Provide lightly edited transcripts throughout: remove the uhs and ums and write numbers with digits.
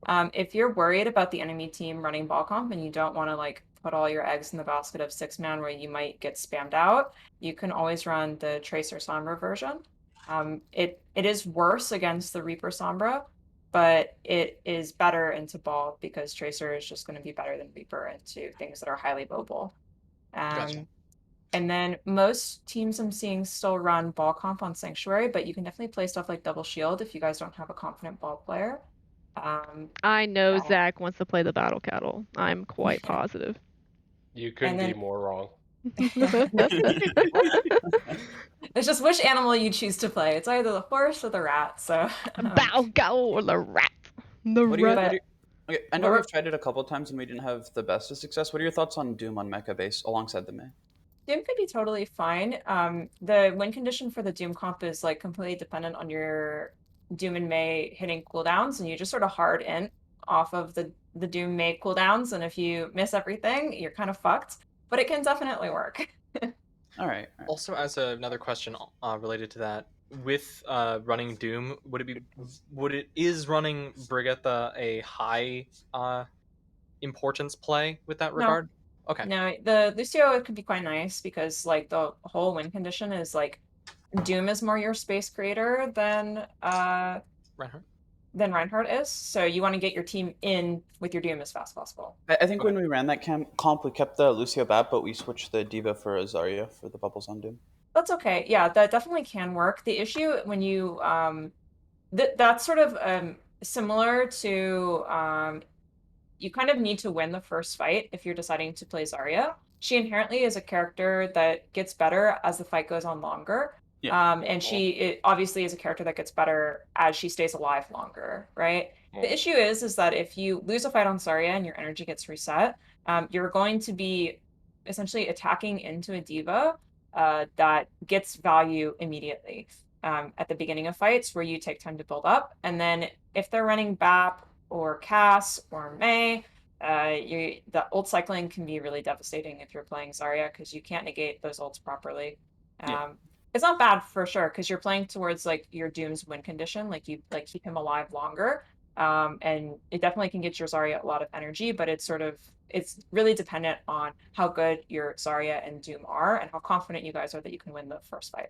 If you're worried about the enemy team running ball comp and you don't want to like put all your eggs in the basket of 6-man where you might get spammed out, you can always run the Tracer Sombra version. It is worse against the Reaper Sombra, but it is better into ball because Tracer is just going to be better than Reaper into things that are highly mobile. Gotcha. Um, and then most teams I'm seeing still run ball comp on Sanctuary, but you can definitely play stuff like Double Shield if you guys don't have a confident ball player. Um, I know uh, Zach wants to play the battle cattle. I'm quite positive. You and couldn't be then more wrong. it's just which animal you choose to play. It's either the horse or the rat. So, Battle cattle or the rat. The What do you? rat. What but do you okay, I know what we've tried it a couple of times and we didn't have the best of success. What are your thoughts on Doom on mecha base alongside the Mei? Doom could be totally fine. The win condition for the Doom comp is like completely dependent on your Doom and May hitting cooldowns, and you just sort of hard in off of the Doom May cooldowns, and if you miss everything, you're kind of fucked. But it can definitely work. All right. Also, as another question related to that, with running Doom, is running Brigitte a high importance play with that No, regard? Okay. no, the Lucio could be quite nice because like the whole win condition is like Doom is more your space creator Reinhardt? than Reinhardt is. So you want to get your team in with your Doom as fast as possible. I think Okay. when we ran that comp, we kept the Lucio Bat, but we switched the Diva for Zarya for the bubbles on Doom. That's okay. Yeah, that definitely can work. The issue when you that's sort of similar to you kind of need to win the first fight if you're deciding to play Zarya. She inherently is a character that gets better as the fight goes on longer. Yeah. And she obviously is a character that gets better as she stays alive longer, right? The issue is that if you lose a fight on Zarya and your energy gets reset, you're going to be essentially attacking into a diva that gets value immediately at the beginning of fights where you take time to build up. And then if they're running BAP or Cass or May, the ult cycling can be really devastating if you're playing Zarya because you can't negate those ults properly. Yeah. It's not bad for sure because you're playing towards like your Doom's win condition, like you like keep him alive longer. And it definitely can get your Zarya a lot of energy, but it's really dependent on how good your Zarya and Doom are and how confident you guys are that you can win the first fight.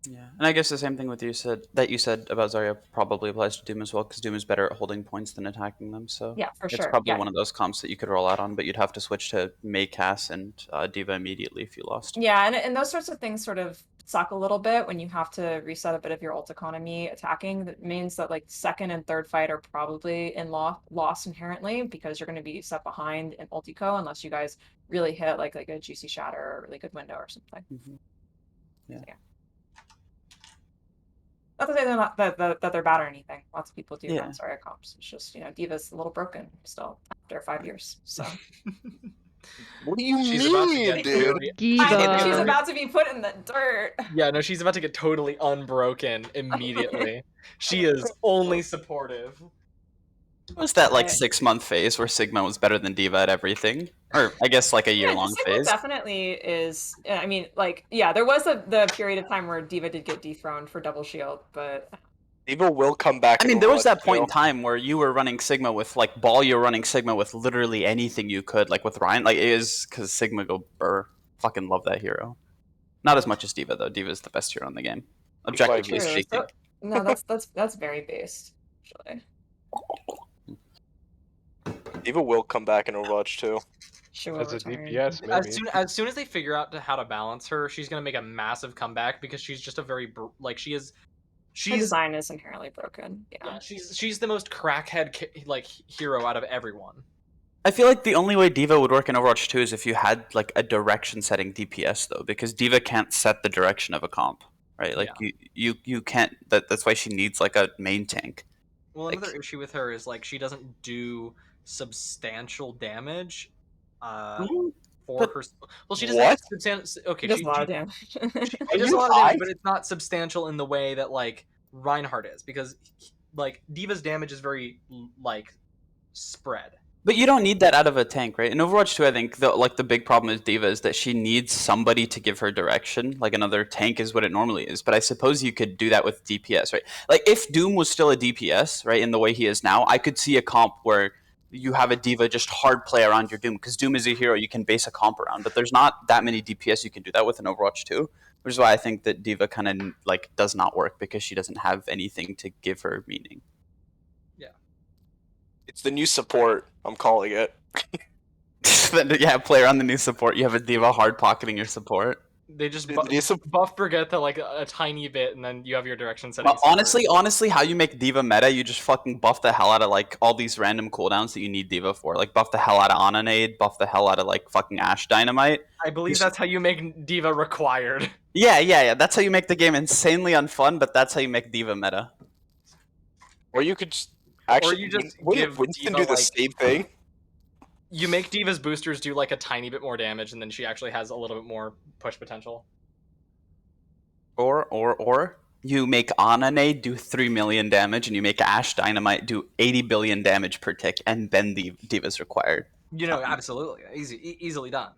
Yeah, and I guess the same thing with you said about Zarya probably applies to Doom as well, because Doom is better at holding points than attacking them. So Yeah, for it's sure. probably Yeah. one of those comps that you could roll out on, but you'd have to switch to Mei, Cass, and Diva immediately if you lost. Yeah, and those sorts of things sort of suck a little bit when you have to reset a bit of your ult economy attacking. That means that like second and third fight are probably in loss inherently because you're going to be set behind in ultico unless you guys really hit like a juicy shatter or a really good window or something. Mm-hmm. Yeah. So, yeah. Not to say they're not that they're bad or anything. Lots of people do Yeah. run Zarya comps. It's just Diva's a little broken still after 5 years. So What do you She's about to mean, get dude? totally- I know she's Diva. about to be put in the dirt. Yeah, no, she's about to get totally unbroken immediately. She is only supportive. It was that like Right. 6-month phase where Sigma was better than Diva at everything, or I guess like a year-long Sigma phase. definitely is. I mean, like, yeah, there was the period of time where Diva did get dethroned for double shield, but Diva will come back. I in mean, there was Overwatch that point in 2. time where you were running Sigma with like ball. You were running Sigma with literally anything you could, like with Ryan. Like it is because Sigma go burr. Fucking love that hero. Not as much as Diva though. Diva is the best hero in the game, objectively true. speaking. So, no, that's very based, actually. Diva will come back in Overwatch 2. She will As a return. DPS, maybe. As soon as they figure out how to balance her, she's gonna make a massive comeback because she's just a very Her she's design is inherently broken. Yeah. yeah, she's the most crackhead like hero out of everyone. I feel like the only way Diva would work in Overwatch 2 is if you had like a direction setting DPS though, because Diva can't set the direction of a comp, right? Like you can't. That's why she needs like a main tank. Well, Like- another issue with her is like she doesn't do substantial damage. Mhm. For But- her. Well, she doesn't. What? Okay, She does a lot of damage. She does you a lot of damage, high? but it's not substantial in the way that like Reinhardt is, because like Diva's damage is very like spread. But you don't need that out of a tank, right? In Overwatch 2, I think the big problem with D.Va is that she needs somebody to give her direction. Like another tank is what it normally is. But I suppose you could do that with DPS, right? Like if Doom was still a DPS, right, in the way he is now, I could see a comp where you have a D.Va just hard play around your Doom, because Doom is a hero you can base a comp around. But there's not that many DPS you can do that with in Overwatch 2, which is why I think that D.Va kind of like does not work, because she doesn't have anything to give her meaning. It's the new support. I'm calling it. Yeah, player on the new support. You have a D.Va hard pocketing your support. They just The new buff Brigitte like a tiny bit, and then you have your direction setting. Well, honestly, how you make D.Va meta, you just fucking buff the hell out of like all these random cooldowns that you need D.Va for. Like buff the hell out of Ana Nade, buff the hell out of like fucking Ash Dynamite. I believe that's how you make D.Va required. Yeah. That's how you make the game insanely unfun, but that's how you make D.Va meta. Or you could just actually. Or you just wouldn't give Winston D.Va, do the like- same thing? You make D.Va's boosters do like a tiny bit more damage, and then she actually has a little bit more push potential. Or you make Ana Nade do 3 million damage, and you make Ash Dynamite do 80 billion damage per tick, and then the D.Va's required. You know, absolutely, easily done.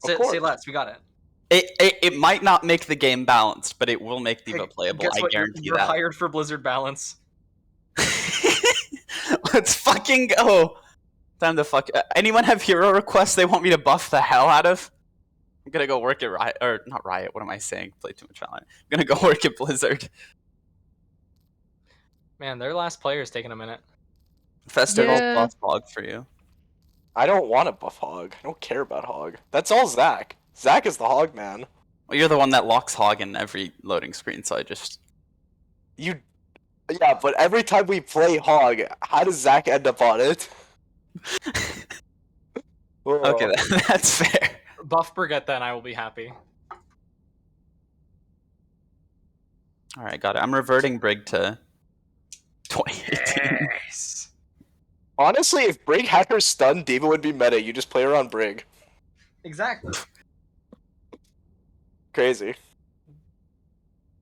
Of course. Say less, we got it. It might not make the game balanced, but it will make D.Va playable. Guess I what? guarantee You're that. hired for Blizzard balance. Let's fucking go. Time to fuck. Anyone have hero requests they want me to buff the hell out of? I'm gonna go work at Riot, or not Riot. What am I saying? Play too much Valorant. I'm gonna go work at Blizzard. Man, their last player is taking a minute. Festival Yeah. buff Hog for you. I don't want to buff Hog. I don't care about Hog. That's all Zach. Zach is the Hog man. Well, you're the one that locks Hog in every loading screen, so I just. You. Yeah, but every time we play Hog, how does Zach end up on it? Okay, that's fair. Buff Brigitte, then I will be happy. All right, got it. I'm reverting Brig to 2018. Yes. Honestly, if Brig had her stun, D.Va would be meta. You just play her on Brig. Exactly. Crazy.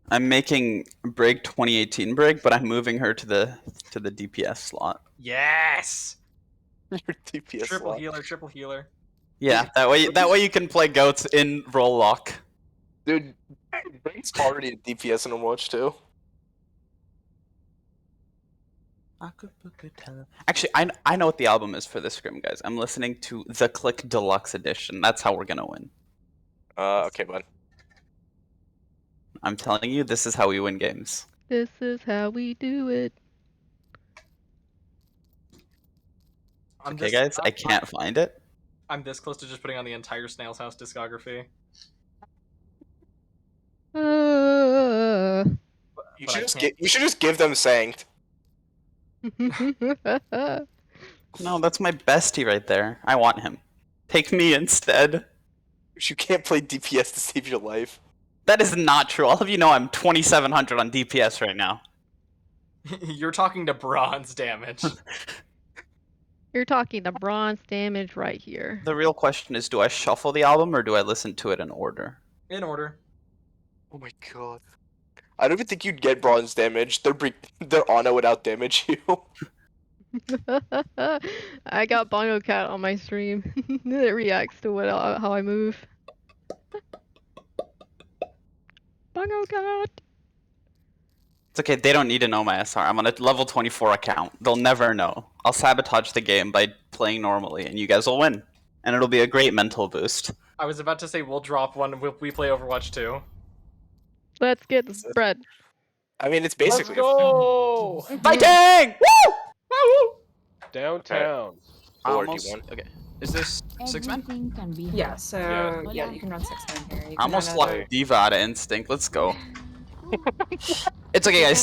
I'm making Brig 2018 Brig, but I'm moving her to the DPS slot. Yes. Your DPS Triple slot. healer, triple healer. Yeah, that way you can play goats in roll lock. Dude, Brig's already a DPS in Overwatch too. Actually, I know what the album is for this scrim, guys. I'm listening to The Click Deluxe Edition. That's how we're gonna win. Okay, bud. I'm telling you, this is how we win games. This is how we do it. Okay, guys, I can't find it. I'm this close to just putting on the entire Snail's House discography. You But should I just can't- you should just give them Sanct. No, that's my bestie right there. I want him. Take me instead. You can't play DPS to save your life. That is not true. All of you know I'm 2700 on DPS right now. You're talking to bronze damage. You're talking the bronze damage right here. The real question is, do I shuffle the album or do I listen to it in order? In order. Oh my god. I don't even think you'd get bronze damage. Their Ana would out damage you. I got Bongo Cat on my stream. It reacts to how I move. Bongo Cat. It's okay, they don't need to know my SR. I'm on a level 24 account. They'll never know. I'll sabotage the game by playing normally, and you guys will win. And it'll be a great mental boost. I was about to say we'll drop one if we play Overwatch 2. Let's get the bread. I mean, it's Let's basically. go! Fighting! Woo! Downtown. Almost. 4D1. Okay. Is this 6 men? Everything can be Yeah, had. so Yeah. yeah, you can run 6 men here. You I can almost run locked D.Va out of instinct. Let's go. It's okay, guys.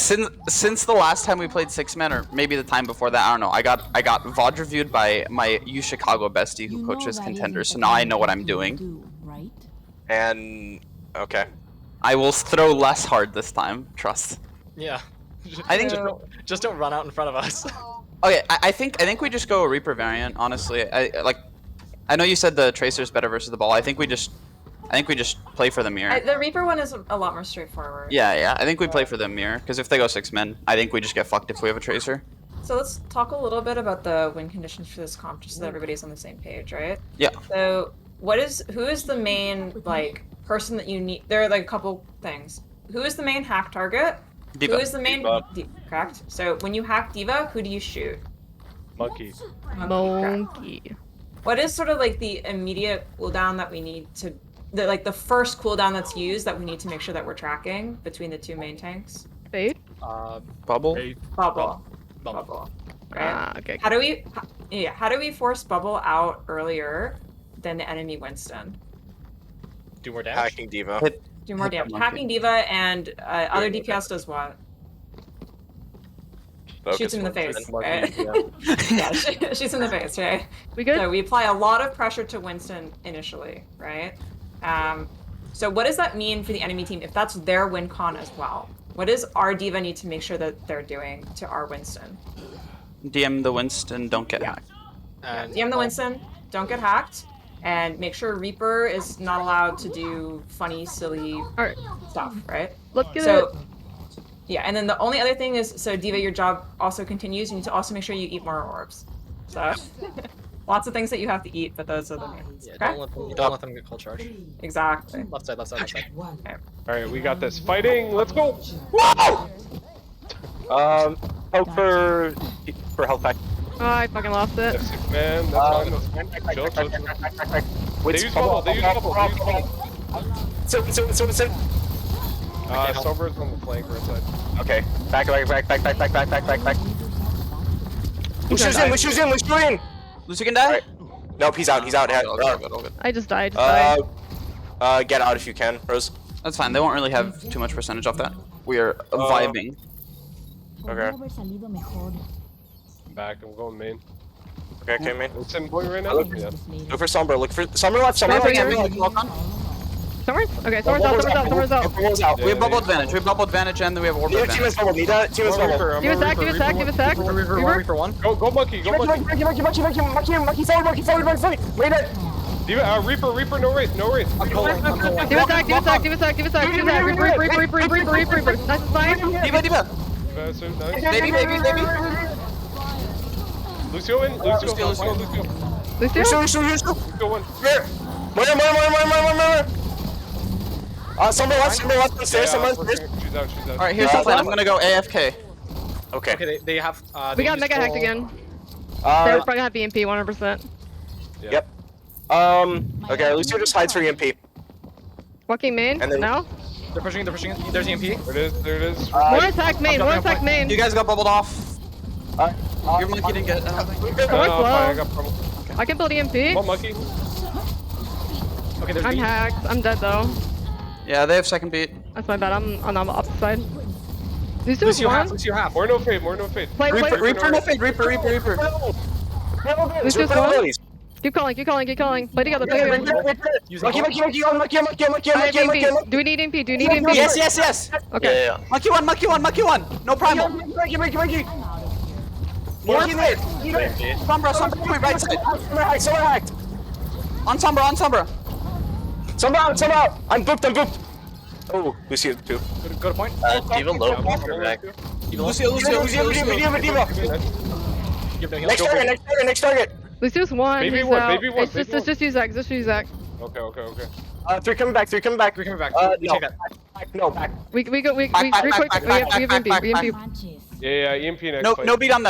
Since the last time we played 6 men, or maybe the time before that, I don't know. I got VOD reviewed by my U Chicago bestie who You know coaches that contenders, so isn't now I the know what only I'm thing doing. you do, right? And. Okay. I will throw less hard this time. Trust. Yeah. I think- just don't run out in front of us. Okay, I think we just go a Reaper variant. Honestly, I know you said the Tracer's better versus the ball. I think we just play for the mirror. The Reaper one is a lot more straightforward. Yeah. I think we play for the mirror because if they go 6 men, I think we just get fucked if we have a Tracer. So let's talk a little bit about the win conditions for this comp, just so that everybody's on the same page, right? Yeah. So who is the main like person that you need? There are like a couple things. Who is the main hack target? D.Va. Who is the main? D.Va. Correct. So when you hack D.Va, who do you shoot? Monkey. Correct. Monkey. What is sort of like the immediate cooldown that we need to, the first cooldown that's used that we need to make sure that we're tracking between the two main tanks? Fade? Bubble. Hey, Bubble. Bubble. Right? Ah, okay. How do we force Bubble out earlier than the enemy Winston? Do more damage. Hacking D.Va. Do more Hit the damage. monkey. Hacking D.Va and other DPS does what? Shoots him in the face, right? Yeah, shoots him in the face, right? We good? So we apply a lot of pressure to Winston initially, right? So what does that mean for the enemy team if that's their win con as well? What does our D.Va need to make sure that they're doing to our Winston? DM the Winston, don't get hacked. And DM the Winston, don't get hacked, and make sure Reaper is not allowed to do funny, silly Alright, stuff, right? let's get it. So, yeah, and then the only other thing is, so D.Va, your job also continues. You need to also make sure you eat more orbs. So, lots of things that you have to eat, but those are the main. Yeah, Okay? don't let them get cold charge. Exactly. Left side, left side, left side. Alright, we got this. Fighting! Let's go! Hope for health pack. Oh, I fucking lost it. That's it, man. That's fine. That's fine. Chill, chill, chill. Wait, They use bubble. They use bubble. They use bubble. So. Sober's on the flank right side. Okay. Back. He's gonna die. Lucius in. Lucy can die? Alright. Nope, he's out. All good. I just died. Just died. Get out if you can, Rose. That's fine. They won't really have too much percentage off that. We are vibing. Okay. I'm back. I'm going main. Okay, man. It's in point right now? Look- Yeah. Look for Sombra. Look for Sombra left. Sombra Right left. here. Summer's? Okay, summer's out. Sombre's out. We have bubble advantage. We have bubble advantage, and then we have orb Team advantage. is bubble. Team is bubble. Reaper, I'm Give us a back, give us Reaper, back, give us back. Reaper for one. Go monkey, go monkey. Monkey forward. Wait it. Reaper, no wraith. Give us back. Reaper. That's fine. D.Va. So nice. Baby. Lucio in. Lucio. Lucio? Lucio one. More. Sombra left on stairs. Someone on stairs. She's out. Alright, here's the plan. I'm gonna go AFK. Okay. Okay, they have. We they got use mega hacked full- again. They're Uh, probably gonna have BMP 100%. Yep. Okay, Lucio just hides for EMP. Walking main? And then- Now? They're pushing. There's EMP. There it is. One attack main. You guys got bubbled off. Uh, Your monkey didn't get. Someone's Fine, low. I got promo. I can build EMP. Come on, monkey. Okay, there's I'm B. hacked. I'm dead though. Yeah, they have second beat. That's my bad. I'm on the opposite side. Lucio Lucio half. one. Lucio half. More no fade. Play. Reaper, no fade. Reaper. Lucius one. Keep calling. Play together. Using Monkey. I have EMP. Do we need EMP? Yes. Okay. Monkey one. No primal. Monkey. Monkey there. Sombra, right side. Someone hacked. On Sombra. Somehow. I'm booped. Oh, Lucio too. Go to point. Even low for back. Lucio. Diva. Give them Next heal. target. Next target. Lucius one. Baby He's one, out. baby one, It's baby just use Zach. Okay. Three coming back. We're coming back. No. Take that. Back. We go. We Back, have EMP. Yeah, EMP next fight. No beat on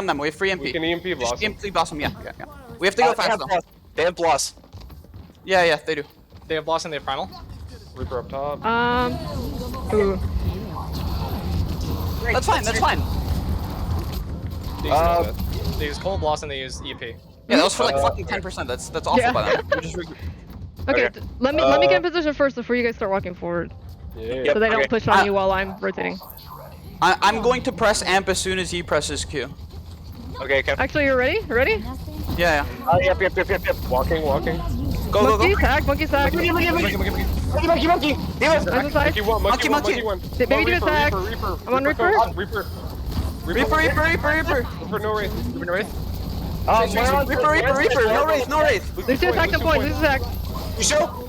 them. We have free MP. We can EMP Just blossom. EMP blossom. Yeah. We have to go fast though. They have Bloss. Yeah, they do. They have Blossom. They have Primal. Reaper up top. Ooh. That's fine. They use Cold Blossom. They use EP. Yeah, that was for like fucking 10%. That's awful Yeah. by them. We just Okay. Okay. Let me get in position first before you guys start walking forward, Yeah. so they don't okay. push on you while I'm rotating. I'm going to press amp as soon as he presses Q. Okay. Actually, you're ready? Ready? Yeah. Yep. Walking. Go. Monkey sack. Monkey. Nice aside. Monkey. One. Baby, do Reaper, attack. Reaper. I'm on Reaper. Reaper. Reaper. No wraith. Reaper. No wraith. Lucio attacked the point. Lucio attack. You show?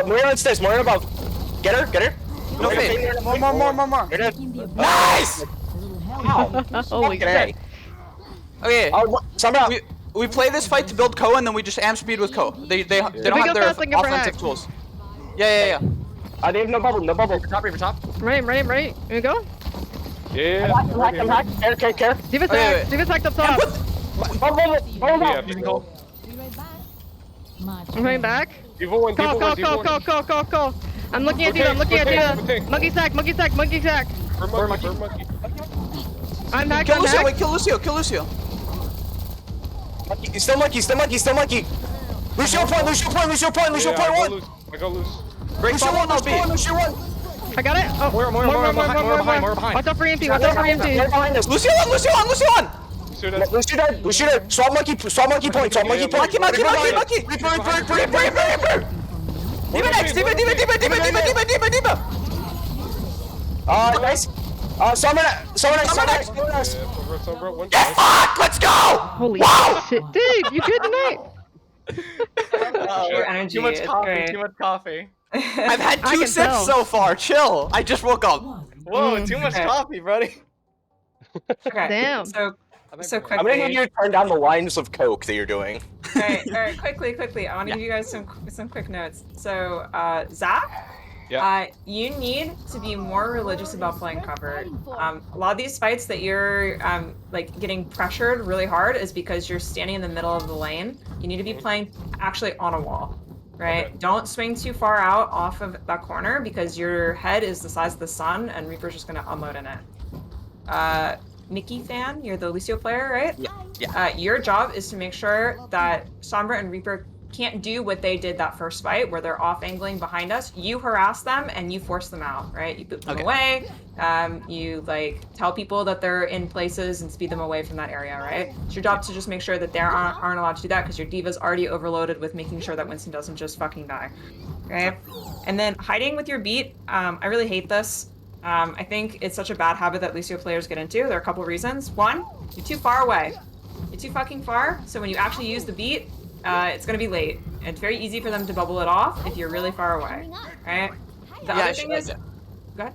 Moira on stairs. Moira above. Get her. No fade. More. You're dead. Nice! Holy shit. Okay. Somehow. We play this fight to build Ko, and then we just amp speed with Ko. They don't we have go their fast, I can go for offensive hack. tools. Yeah. They have no bubble, no bubble. Reaper top. Right. Here we go. Yeah. I'm hacked. Care. Diva's Okay, hacked. Diva's hacked up top. Bubble. Yeah, using cold. I'm coming back. Evil one, Call. I'm looking at Diva. Monkey sack. Burn monkey. I'm hacked. Kill Lucio. Wait, kill Lucio. Still monkey. Lucio point one. I go loose. Break Lucio bubble, one, no beat. Lucio one. I got it. Oh, More behind. Watch out for EMP. Watch out for EMP. They're behind us. Lucio one. Lucio dead. Lucio dead. Swap monkey point. Monkey. Reaper. Diva next. Diva. Nice. Someone next. Sombra, one. Get fucked. Let's go. Holy shit, dude! You good tonight? Your energy Too much is coffee. great. Too much coffee. I've had I 2 can sips tell. so far. Chill. I just woke up. Whoa, too much Okay. coffee, buddy. Okay. Damn. So I'm gonna need quickly. you to turn down the lines of Coke that you're doing. All right, quickly. I want to give you guys some quick notes. So, Zach, Yeah. you need to be more religious about playing cover. A lot of these fights that you're like getting pressured really hard is because you're standing in the middle of the lane. You need to be playing actually on a wall, right? Okay. Don't swing too far out off of that corner because your head is the size of the sun and Reaper's just gonna unload in it. Nikki fan, you're the Lucio player, right? Yeah. Your job is to make sure that Sombra and Reaper can't do what they did that first fight where they're off angling behind us. You harass them and you force them out, right? You boot them away. You like tell people that they're in places and speed them away from that area, right? It's your job to just make sure that they aren't allowed to do that because your diva's already overloaded with making sure that Winston doesn't just fucking die, okay? And then hiding with your beat, I really hate this. I think it's such a bad habit that Lucio players get into. There are a couple of reasons. One, you're too far away. You're too fucking far, so when you actually use the beat, it's gonna be late. And it's very easy for them to bubble it off if you're really far away, right? The other thing is, go ahead.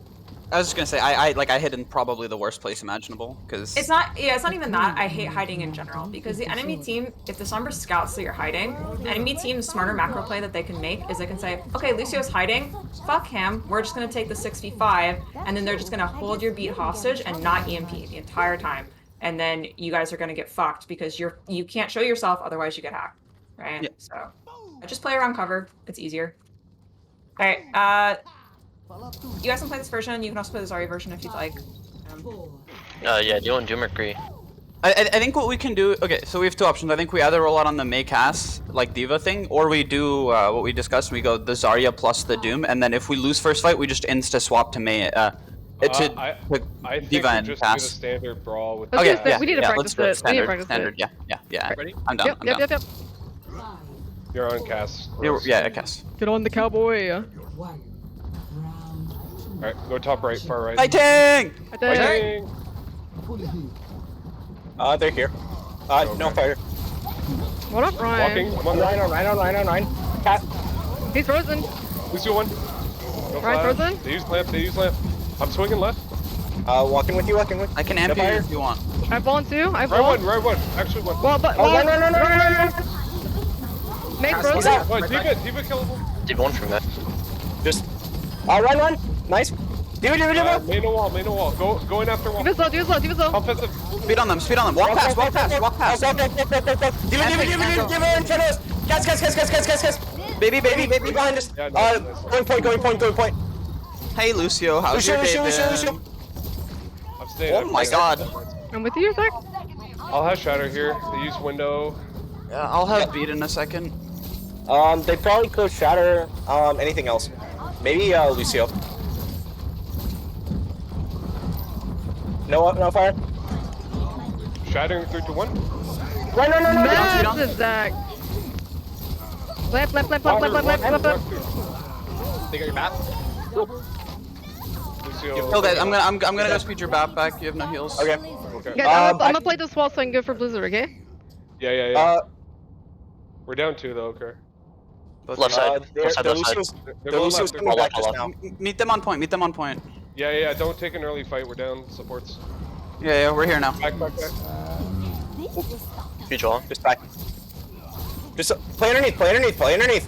I was just gonna say I hid in probably the worst place imaginable because It's not even that. I hate hiding in general because the enemy team, if the Sombra scouts that you're hiding, the enemy team's smarter macro play that they can make is they can say, okay, Lucio's hiding, fuck him, we're just gonna take the 6v5, and then they're just gonna hold your beat hostage and not EMP the entire time. And then you guys are gonna get fucked because you can't show yourself, otherwise you get hacked, right? Yeah. So I just play around cover. It's easier. All right. You guys can play this version. You can also play the Zarya version if you'd like. Yeah, do you want Doom or Kree? I think what we can do. Okay, so we have 2 options. I think we either roll out on the May cast like Diva thing, or we do what we discussed. We go the Zarya plus the Doom, and then if we lose first fight, we just insta swap to May. I think Diva we and just pass. do the standard brawl with. Let's Okay, do this. yeah, We need to yeah, practice let's it. We need to standard, practice standard, it. yeah. Ready? I'm down. Yep. You're on cast. Yeah, I guess. Get on the cowboy. Alright, go top right, far right. Fighting! Fighting! They're here. No fire. What up, Ryan? Walking. I'm on Nine. Cat. He's frozen. Lucio one. No Right, flash. frozen? They use lamp. I'm swinging left. Walking with you. I can amp you fire. if you want. I have ball too. I have Right ball. one. Actually one. Well, but Oh, no. Make He's frozen. out. What, Diva killable? Did one from that. Just. Run. Nice. Do it. Main no wall. Go in after wall. Diva's low. Offensive. Speed on them. Walk past. Walk past. Give it in front of us. Guys. Baby. Behind us. Yeah, nice. Going point. Hey Lucio, how's your day Lucio. been? I'm staying. Oh my god. I'm with you, Zach. I'll have Shatter here. They use window. Yeah, I'll have beat in a second. They probably could shatter. Anything else? Maybe Lucio. No fire. Shattering 3 to 1. Right, no. Massive Zach. Left. They got your map. Lucio. Kill that. I'm gonna go speed your bat back. You have no heals. Okay. Okay. Guys, I'm gonna play this wall so I can go for Blizzard, okay? Yeah. We're down 2 though, okay. Left side. Left side. They're going Lucio's left. coming back just now. Meet them on point. Yeah. Don't take an early fight. We're down supports. Yeah, we're here now. Back. Huge wall. Just back. Just play underneath. Play underneath. Play underneath.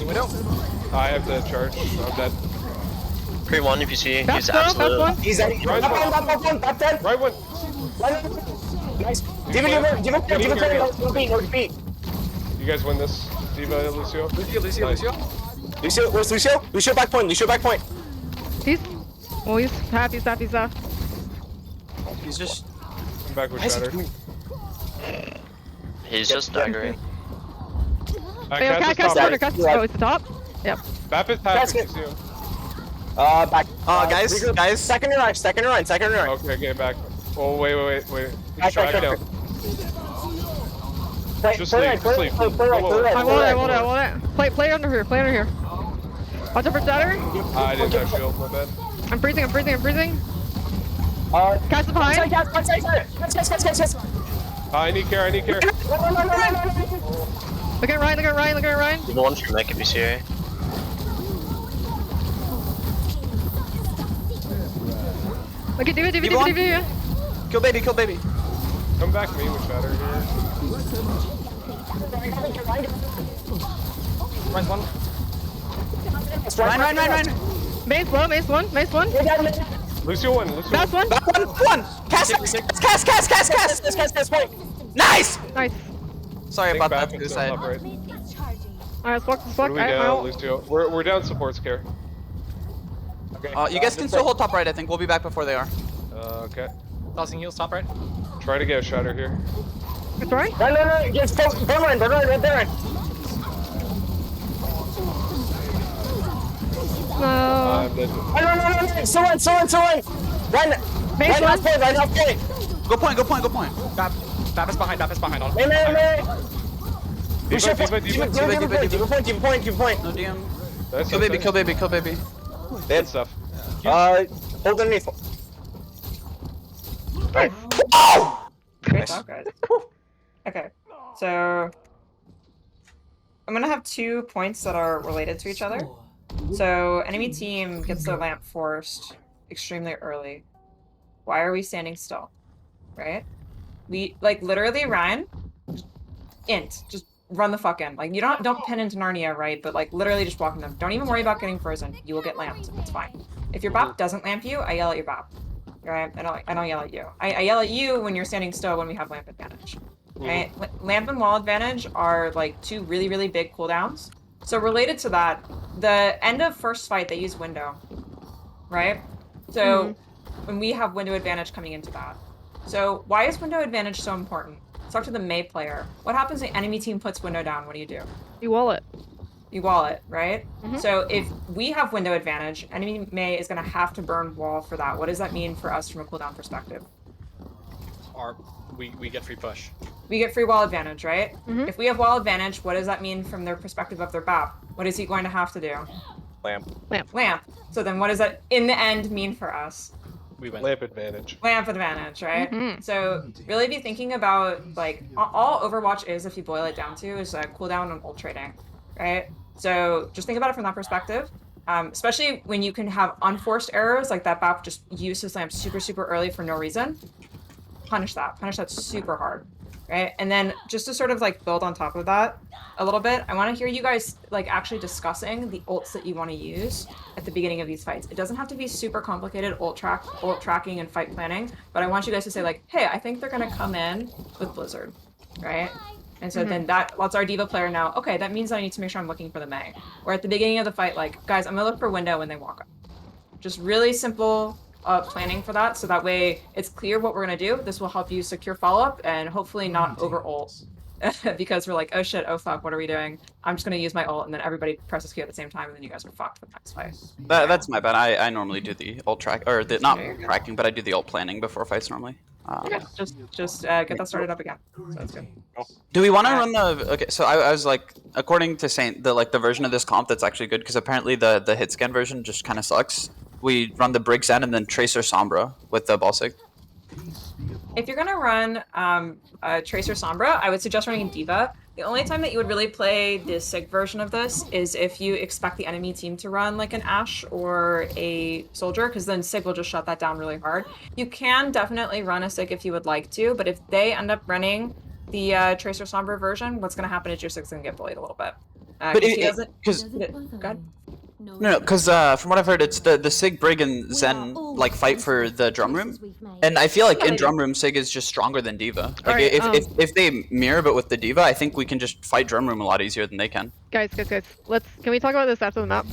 Window. I have the charge. I'm dead. Pre one if you see. Back He's one, back absolute. one. He's at. Right Back one. Back dead. Right one. Nice. Give it. No beat. You guys win this. Diva, Lucio. Lucio. Lucio, where's Lucio? Lucio back point. He's half. He's half. He's just. I'm back with Shatter. He's just staggering. Cass is top right. Oh, it's the top? Yep. Bap is half if you see him. Back. Guys. Second and right. Okay, back. Oh, wait. Back, Drag back, down. Just sleep. I want it. Play under here. Watch out for Shatter. I didn't have shield, my bad. I'm freezing. Cast is behind. Cass. I need care. Look at Ryan. Diva one for mech if you see her. Look at Diva. Kill baby. Come back to me with Shatter here. Ryan's one. Ryan. Mace one. Lucio one. Back one. Back one. Cast. Nice. Nice. I Sorry think about Bap that. is still top right. Alright, let's What do we got, walk. Lucio? We're down support scare. Okay. You guys can still hold top right. I think we'll be back before they are. Okay. Tossing heals top right. Try to get a Shatter here. It's right. No. Just burn right there. No. I'm dead. No. So on. Run. Mace one. Right off point. Go point. Bap is behind. On. Man. Diva. Give a point. No DM. That's Kill baby. Good stuff. Hold underneath. Right. Great job, guys. Okay, so I'm gonna have 2 points that are related to each other. So enemy team gets their lamp forced extremely early. Why are we standing still? Right? We literally Ryan, just run the fuck in. Like you don't pin into Narnia, right? But literally just walk in them. Don't even worry about getting frozen. You will get lamped. It's fine. If your bop doesn't lamp you, I yell at your bop. Right? I don't yell at you. I yell at you when you're standing still when we have lamp advantage. Right? Lamp and wall advantage are 2 really big cooldowns. So related to that, the end of first fight they use window. Right? So when we have window advantage coming into that. So why is window advantage so important? Let's talk to the Mei player. What happens if the enemy team puts window down? What do? You wall it. You wall it, right? So if we have window advantage, enemy Mei is going to have to burn wall for that. What does that mean for us from a cooldown perspective? We get free push. We get free wall advantage, right? If we have wall advantage, what does that mean from their perspective of their BAP? What is he going to have to do? Lamp. So then what does that in the end mean for us? We win. Lamp advantage. Lamp advantage, right? So really be thinking about all Overwatch is, if you boil it down to, is cooldown and ult trading, right? So just think about it from that perspective. Especially when you can have unforced errors, like that BAP just used his lamp super early for no reason. Punish that super hard, right? And then just to sort of build on top of that a little bit, I want to hear you guys actually discussing the ults that you want to use at the beginning of these fights. It doesn't have to be super complicated ult tracking and fight planning, but I want you guys to say hey, I think they're gonna come in with Blizzard, right? And so then that lets our Diva player know, okay, that means I need to make sure I'm looking for the Mei. Or at the beginning of the fight, guys, I'm gonna look for window when they walk up. Just really simple planning for that, so that way it's clear what we're gonna do. This will help you secure follow-up and hopefully not over ult. Because we're oh shit, oh fuck, what are we doing? I'm just gonna use my ult and then everybody presses Q at the same time and then you guys are fucked for the next fight. That's my bad. I normally do the ult track, or not tracking, but I do the ult planning before fights normally. Okay, just get that started up again. So that's good. Do we want to run the? Okay, so I was according to Saint, the version of this comp that's actually good, because apparently the hit scan version just kind of sucks. We run the Brig Zen and then Tracer Sombra with the ball sig. If you're gonna run Tracer Sombra, I would suggest running Diva. The only time that you would really play the Sig version of this is if you expect the enemy team to run like an Ashe or a Soldier, because then Sig will just shut that down really hard. You can definitely run a Sig if you would like to, but if they end up running the Tracer Sombra version, what's gonna happen is your Sig's gonna get bullied a little bit. But He doesn't. because Go ahead. no, because from what I've heard, it's the Sig, Brig, and Zen like fight for the drum room, and I feel like in drum room Sig is just stronger than Diva. Like Alright, if they mirror but with the Diva, I think we can just fight drum room a lot easier than they can. Guys. Can we talk about this after the map?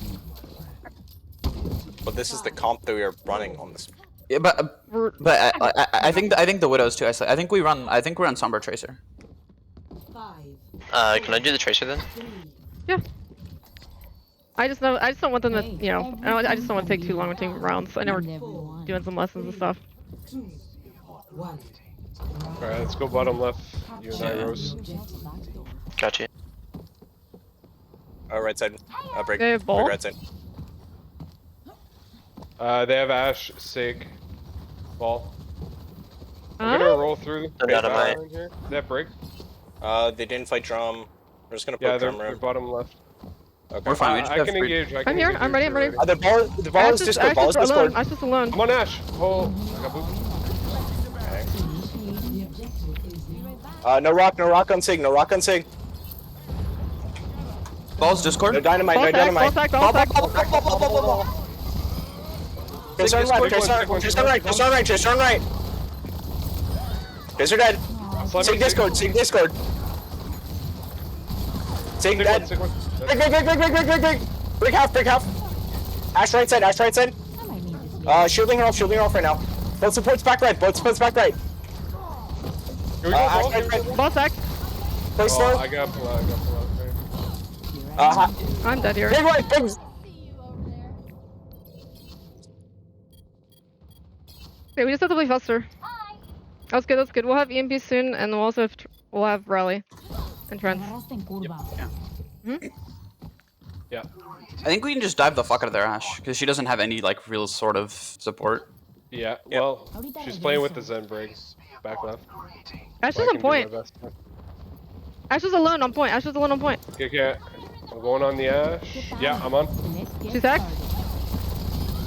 But this is the comp that we are running on this. Yeah, but I think the Widows too. I think we run Sombra Tracer. Can I do the tracer then? Yeah. I just don't want them to, I just don't want to take too long between rounds. I know we're doing some lessons and stuff. Alright, let's go bottom left. You and I, Rose. Gotcha. Right side. Break. They have ball? Break right side. They have Ashe, Sig, Ball. I'm gonna roll through. They're not on my- Here. They have break. They didn't fight drum. We're just gonna put Yeah, they're, drum they're room. bottom left. Okay. We're fine. We just I have can three. engage. I'm here, I'm ready, I'm ready. The ball is Discord. Ball is Discord. I'm just alone. I'm on Ashe. Oh, I got booped. No rock on Sig. No rock on Sig. Balls Discord. No dynamite. Ball No sack, dynamite. ball sack. Tracer on left. Tracer on right. Tracer on right. Tracer on right. Tracer dead. Sig Discord. Sig Discord. Sig dead. Break. Break half. Ashe right side. Shielding her off right now. Both supports back right. Here we go, Ashe ball. right. Ball sack. Play Oh, slow. I got pull out. I'm dead here. Big right. Big. Okay, we just have to play faster. That's good. We'll have EMP soon, and we'll have rally and trends. Yeah. I think we can just dive the fuck out of their Ashe because she doesn't have any like real sort of support. Yeah. Well, she's playing with the Zen break. Back left. Ash So I is can on do my point. best. Ash is alone on point. Okay. I'm going on the Ashe. Yeah, I'm on. She's hacked.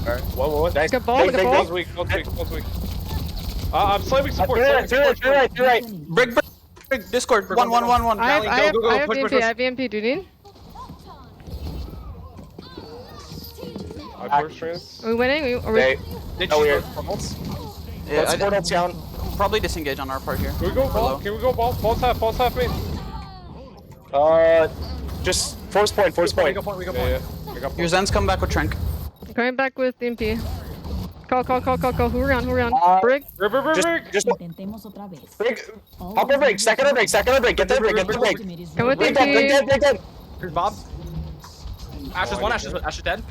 Alright. One. Nice. Good ball, good ball. Ball's weak. I'm slamming support. You're right. Brig. Discord. One. I go, have push, EMP. push. I have EMP. Do you need? I first trans. Are we winning? Are we? Did Oh, she weird. go portals? Yeah, Let's portal down. probably disengage on our part here. Can we go ball? Ball's half me. Just force point. We go point. Yeah. I got Your Zen's coming back with Trank. Coming back with EMP. Call. Who we on? Brig. Break. Just break. Hop a break. Second break. Get the break. Come with Break EMP. dead. Here's Bob. Ashe is one. Ashe is dead.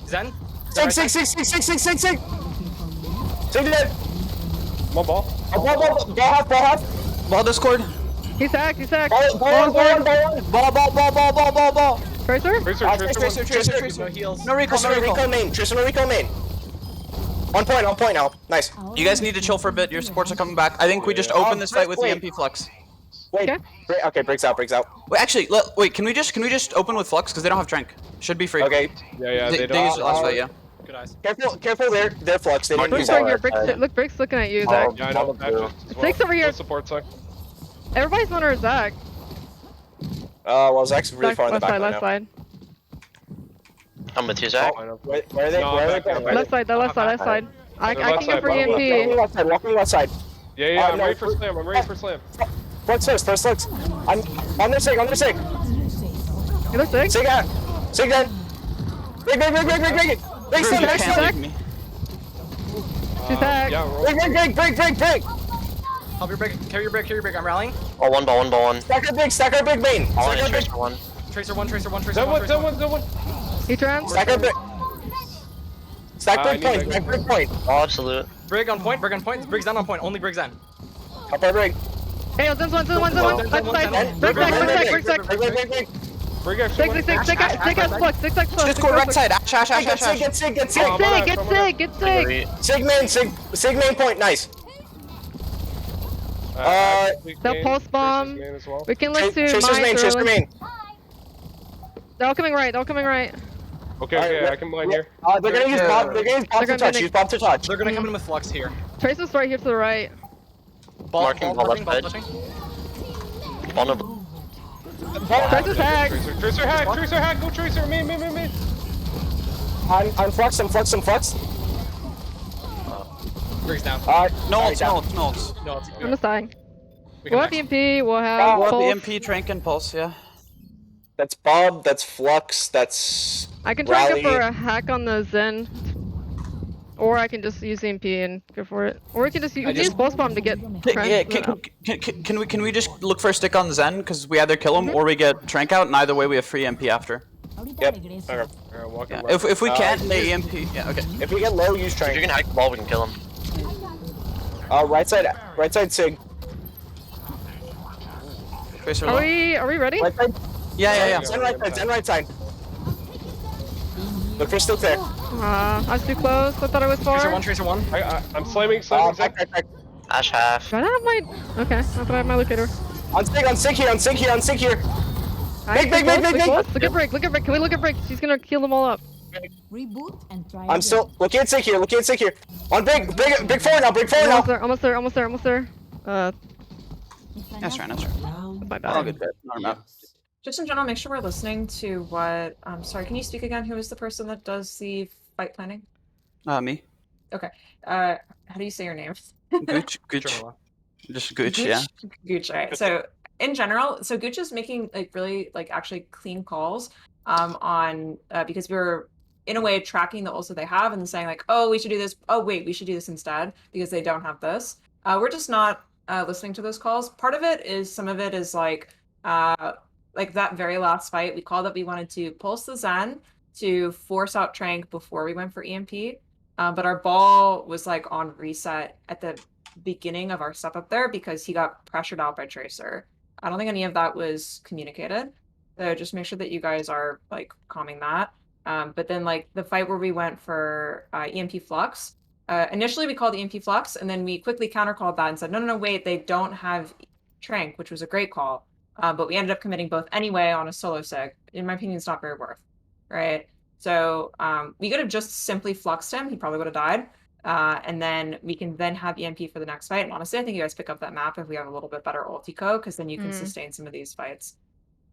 Zen. Sig. Sig dead. I'm on ball. Ball half. Ball Discord. He's hacked. Ball. Tracer? Tracer. No heals. No recall. Tracer no recall main. On point now. Nice. You guys need to chill for a bit. Your supports are coming back. I think we just open this fight with the MP Flux. Wait. Okay, breaks out. Wait, actually, wait. Can we just open with Flux because they don't have Trank? Should be free. Okay. Yeah, They they don't. used it last fight, yeah. Good eyes. Careful. They're flux. They didn't Brig's use right all here. that. Brig's looking at you, Zach. Yeah, I know. Six over here. Support side. Everybody's on our Zach. Well, Zach's really far in the back left right side. I'm with you, Zach. I know. now. Where are they? No, Where are I'm they back, going? Left side. I They're can left go side, for bottom EMP. Walking left side. Yeah, I'm no, ready for slam. Flux first. I'm on their sig. You look sick. Sig dead. Big. Big stun. You can't leave me. She's hacked. Yeah, roll. Big. Help your break. Carry your break. I'm rallying. Oh, one ball. Stack her big main. All in Stack her big. Tracer one. Tracer one. Someone. He trans. Stack her big. Stack I big need point. my- Stack big point. Oh, absolute. Brig on point. Brig's down on point. Only Brig's in. Up our brig. Hey, Zen's one. Left side. Brick sack. Big. Bring actually. Six flux. Discord right side. Ash. Get sig. Get sig. Agree. Sig main point. Nice. They'll pulse bomb. As well. We can look to Tracer's main, mines Tracer early. main. They're all coming right. They're all coming right. Okay, Alright, I can mine here. They're gonna use bomb. They're gonna use bomb They're to gonna touch. be Use bomb to touch. They're gonna come in with flux here. Tracer's right here to the right. Marking ball left side. touching. On a Tracer's hacked. Tracer hack, go Tracer, main. I'm flux. Brig's down. No, it's down. No, it's I'm just dying. we can We'll have max. EMP. We'll have We'll have the pulse. MP, Trank, and Pulse, yeah. That's Bob. That's Flux. That's I can try and go Rally. for a hack on the Zen. Or I can just use EMP and go for it. Or we can just use pulse bomb to get Yeah, Trent. can we just look for a stick on Zen? Because we either kill him or we get Trank out, and either way we have free MP after. Yep. Walking Yeah. left. If we can't, they EMP. Yeah, okay. If we get low, use If you Trank. can hack the ball, we can kill him. Right side Sig. Tracer Are low. we ready? Right side. Yeah. Zen right side. Look for still there. I was too close. I thought I was far. Tracer one. I'm slamming. Back. Ash half. Do I not have my... Okay, I thought I had my locator. On Sig here. Alright, Big. Look at Brick. Can we look at Brick? She's gonna heal them all up. Reboot and try I'm still looking at Sig here. On big forward now. Almost there. That's right. My Oh, bad. good. Not a map. Just in general, make sure we're listening to what. Sorry, can you speak again? Who is the person that does the fight planning? Me. How do you say your name? Gooch. Just Gooch, yeah. Gooch, right. So in general, Gooch is making like really like actually clean calls on because we were in a way tracking the ults they have and saying like, oh, we should do this. Oh, wait, we should do this instead because they don't have this. We're just not listening to those calls. Part of it is some of it is like that very last fight, we called that we wanted to pulse the Zen to force out Trank before we went for EMP. But our ball was like on reset at the beginning of our step up there because he got pressured out by Tracer. I don't think any of that was communicated. So just make sure that you guys are like calming that. But then like the fight where we went for EMP Flux, initially we called EMP Flux and then we quickly counter-called that and said, no, wait, they don't have Trank, which was a great call. But we ended up committing both anyway on a solo sig. In my opinion, it's not very worth, right? So we could have just simply fluxed him. He probably would have died. And then we can then have EMP for the next fight. And honestly, I think you guys pick up that map if we have a little bit better ultico, because then you can sustain some of these fights.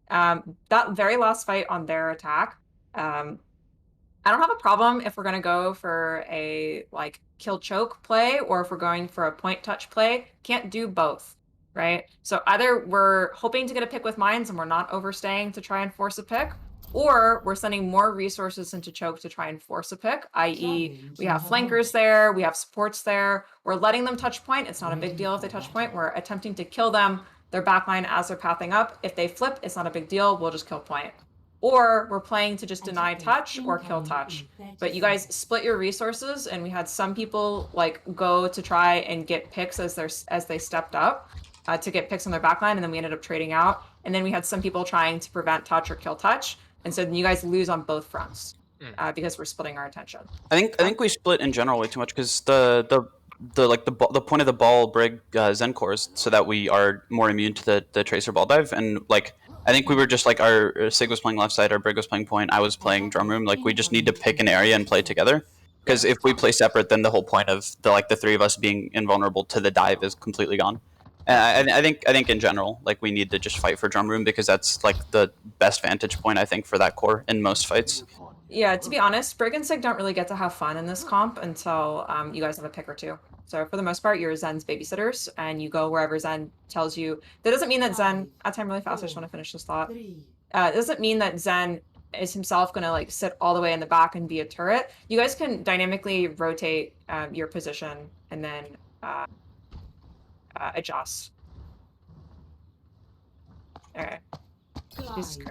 That very last fight on their attack, I don't have a problem if we're going to go for a like kill choke play or if we're going for a point touch play. Can't do both, right? So either we're hoping to get a pick with mines and we're not overstaying to try and force a pick, or we're sending more resources into choke to try and force a pick, i.e. we have flankers there, we have supports there, we're letting them touch point. It's not a big deal if they touch point. We're attempting to kill them, their backline as they're pathing up. If they flip, it's not a big deal. We'll just kill point. Or we're playing to just deny touch or kill touch. But you guys split your resources, and we had some people like go to try and get picks as they stepped up to get picks on their backline, and then we ended up trading out. And then we had some people trying to prevent touch or kill touch. And so then you guys lose on both fronts because we're splitting our attention. I think we split in general way too much because the point of the ball brig Zen core is so that we are more immune to the tracer ball dive, and like I think we were just like our Sig was playing left side, our brig was playing point, I was playing drum room. Like we just need to pick an area and play together, because if we play separate, then the whole point of the three of us being invulnerable to the dive is completely gone. And I think in general, like we need to just fight for drum room because that's like the best vantage point I think for that core in most fights. Yeah, to be honest, Brig and Sig don't really get to have fun in this comp until you guys have a pick or two. So for the most part, you're Zen's babysitters, and you go wherever Zen tells you. That doesn't mean that Zen. Time really fast. I just want to finish this thought. It doesn't mean that Zen is himself going to like sit all the way in the back and be a turret. You guys can dynamically rotate your position and then adjust. All right.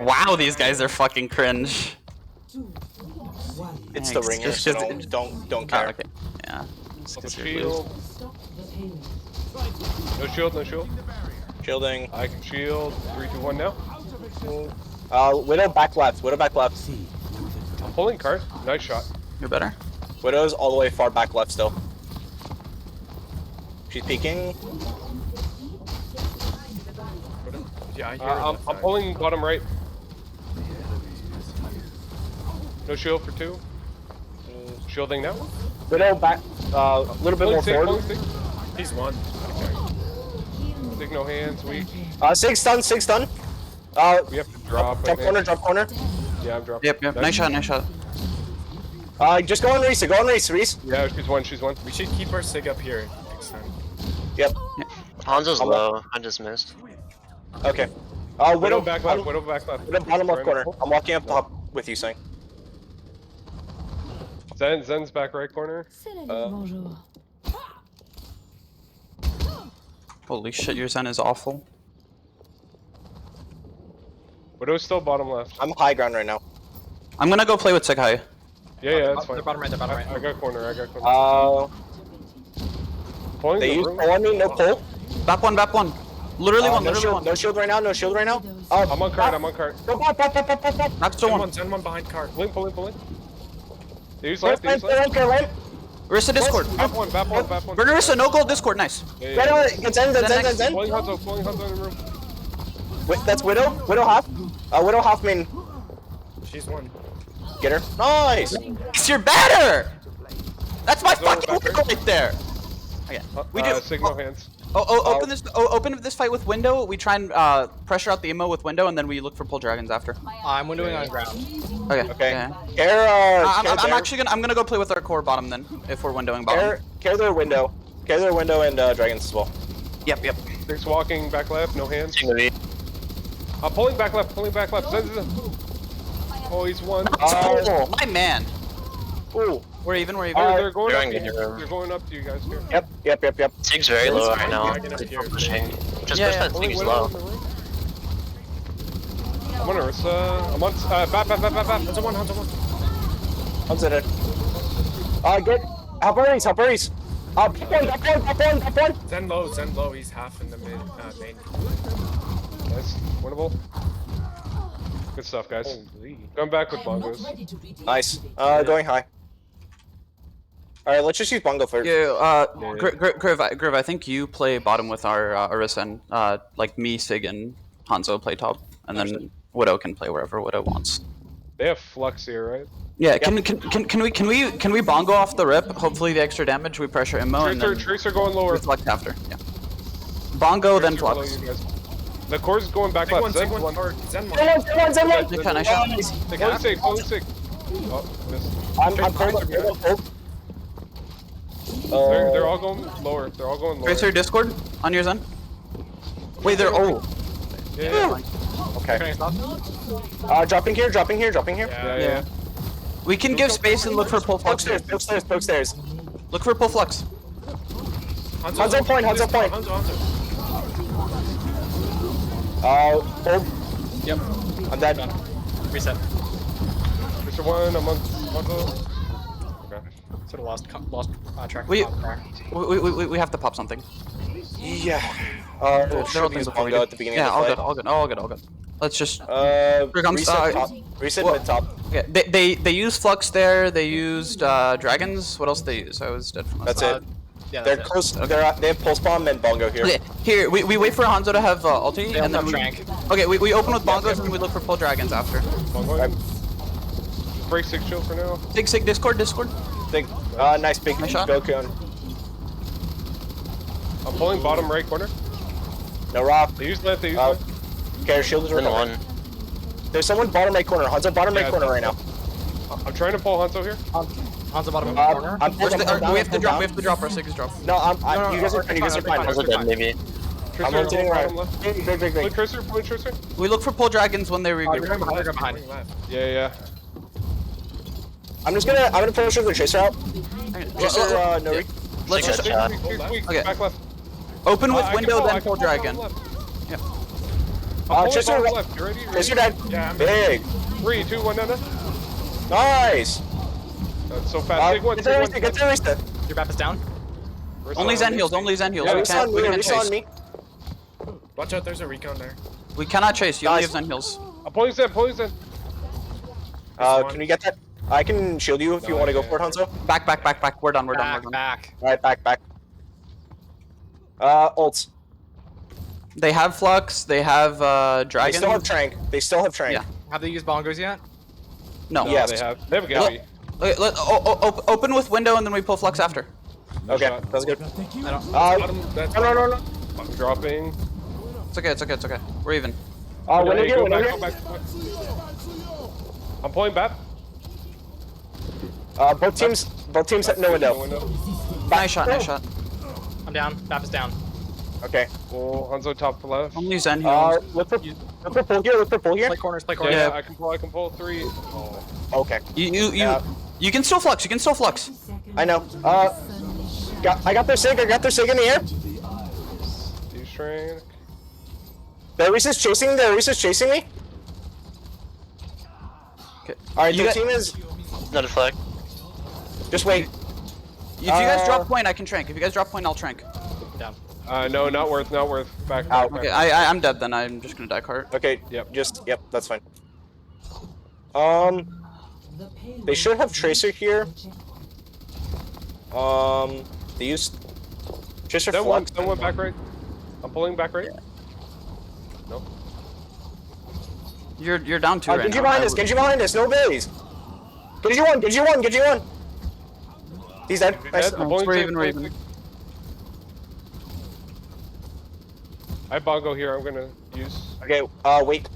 Wow, these guys are fucking cringe. It's the ringer, so don't care. Okay. Yeah. No shield. No shield. Shielding. I can shield. 3, 2, 1 now. Widow back left. I'm pulling card. Nice shot. You're better. Widow's all the way far back left still. She's peeking. Yeah, I hear I'm pulling bottom right. No shield for 2. Shielding now. Widow back. A little bit more forward. He's 1. Sig no hands, weak. 6 stun, 6 stun. We have to drop. Drop corner, drop corner. Yeah, I'm dropping. Yep. Nice shot. Nice shot. Just go on Reese. Go on Reese. Reese. Yeah, she's 1. She's 1. We should keep our sig up here next time. Yep. Hanzo's low. I just missed. Okay. Widow back left. Widow back left. Widow bottom left corner. I'm walking up top with you, Sang. Zen's back right corner. Bonjour. Holy shit, your Zen is awful. Widow's still bottom left. I'm high ground right now. I'm gonna go play with Sekai. Yeah, that's fine. They're bottom right. They're bottom right. I got corner. Pulling They the use room. pull on me, no pull. Bap one. Literally one. No Literally shield, one. no shield right now, no shield right now. I'm on cart. I'm on cart. Go back. That's still one. Send one behind cart. Pulling. They use left. They use left. Rissa Discord. Bap one. Burger Rissa, no gold Discord. Nice. Yeah. Get Zen. Pulling Hanzo in the room. Wait, that's Widow. Widow half. Widow half main. She's 1. Get her. Nice. You're better. That's my Hanzo fucking back work right there. Okay. We do. Signal hands. Open this fight with window. We try and pressure out the immo with window, and then we look for pull dragons after. I'm windowing on ground. Okay. Yeah. Care, I'm actually gonna go play with our core bottom then, if we're windowing bottom. care their window. Care their window and dragons as well. Yep. Six walking back left. No hands. Team of E. Pulling back left. Zen. Oh, he's 1. My man. Ooh. We're even. They're going You're up in to your you. room. They're going up to you guys here. Yep. Sig's very low right now. Dragon up here. Pushing. Just Yeah, push that Pulling Sig's Widow low. in the room. I'm on Ursa. I'm on. Bap. Hanzo 1. I'm Zen. Get. Help Reese. Back one. Zen low. He's half in the main. Nice. Winnable. Good stuff, guys. Come back with bongos. Nice. Going high. Alright, let's just use bongo first. Yeah. Griv, I think you play bottom with our Arissa, and like me, Sig, and Hanzo play top, and then Widow can play wherever Widow wants. They have flux here, right? Yeah. Can we bongo off the rip? Hopefully the extra damage we pressure immo and then Tracer going lower. reflect after. Yeah. Bongo then Tracer below flux. you guys. The core's going back left. Sig Zen's 1. one. Zen 1. Nice shot. Pulling sick. Oh, missed. I'm Tracer cold. They're all going lower. Tracer Discord on your Zen. Wait, they're Yeah. Okay. Dropping here. Yeah. We can give space and look for pull flux. Poke stairs. Look for pull flux. Hanzo point. Hanzo. Hold. Yep. I'm dead. Reset. Tracer 1. I'm on. Okay. Sort of lost track. We- of there. We have to pop something. Yeah. They're all things before we do. at the beginning Yeah, of the all good. Let's just. fight. Here comes, Reset top. Reset what- mid top. Yeah, they use flux there. They used dragons. What else did they use? I was dead from That's last it. Yeah, They're that's it. close. They have pulse bomb and bongo here. Okay, here we wait for Hanzo to have ulti, They and then have Trank. okay, we open with bongos and we look for pull dragons after. Bongo. Break 6 shield for now. Sig Discord. Think. Nice big Nice shot. go cone. I'm pulling bottom right corner. No rock. They use left. Okay, shield is Zen recovering. 1. There's someone bottom right corner. Hanzo bottom right Yeah, corner right now. I'm trying to pull Hanzo here. Hanzo bottom corner. I'm We have to drop. We down. have to drop. Our Sig is drop. No, No, you guys are fine. You guys are fine. Hanzo dead maybe. Tracer I'm rotating going right. bottom left. Big. Pulling Tracer. We look for pull dragons when they They're regroup. going behind. Yeah. I'm gonna pressure the chaser out. Chaser, no. Yeah. Let's Sig just shot. Weak. Okay. Back left. open with I can window, pull, I then can pull dragon. bottom left. Yeah. I'm pulling Tracer bottom right. left. You ready? Chaser dead. Yeah, I'm Big. 3, 2, 1, no. Nice. That's so fast. Sig 1. Get the reset. Your map is down. Only Zen heals. Only Zen heals. Yeah, We Reset can't. on We me. can't Reset on chase. me. Watch out, there's a recon there. We cannot chase. You only have Nice. Zen heals. I'm pulling Zen. Can you get that? I can shield you if you want to go for it, Hanzo. Back. We're done. Back. Alright, back. Ults. They have Flux, they have They Dragon. still have Trank. They still have Trank. Yeah. Have they used bongos yet? No. No, Yes. they have Gabby. Open with window and then we pull Flux after. Okay, shot. that's good. That's No. I'm dropping. It's okay. We're even. Window Hey, here, go window back, here. go back. I'm pulling back. Both teams have no window. Nice shot. I'm down. Bap is down. Okay. Oh, Hanzo top left. Only Zen here. Look for pull here. Play corners. Yeah, I can pull 3. Oh. Okay. You can still Flux. I know. I got their sig in the air. D-Shrink. Darius is chasing me. Okay. Alright, You the got- team is... Not a flag. Just wait. If you guys drop point, I can trank. If you guys drop point, I'll trank. Down. No, not worth. Back. Out. Okay, I'm dead then. I'm just gonna die cart. Okay, Yep. yep, that's fine. They should have Tracer here. They used... Tracer Flux. Someone back right. I'm pulling back right. Nope. You're down 2 right Genji now. behind us, no berries. Genji one. He's dead. Nice. I'm pulling we're safe, even, pulling we're even. safe. I have bongo here. I'm gonna use. Okay, wait.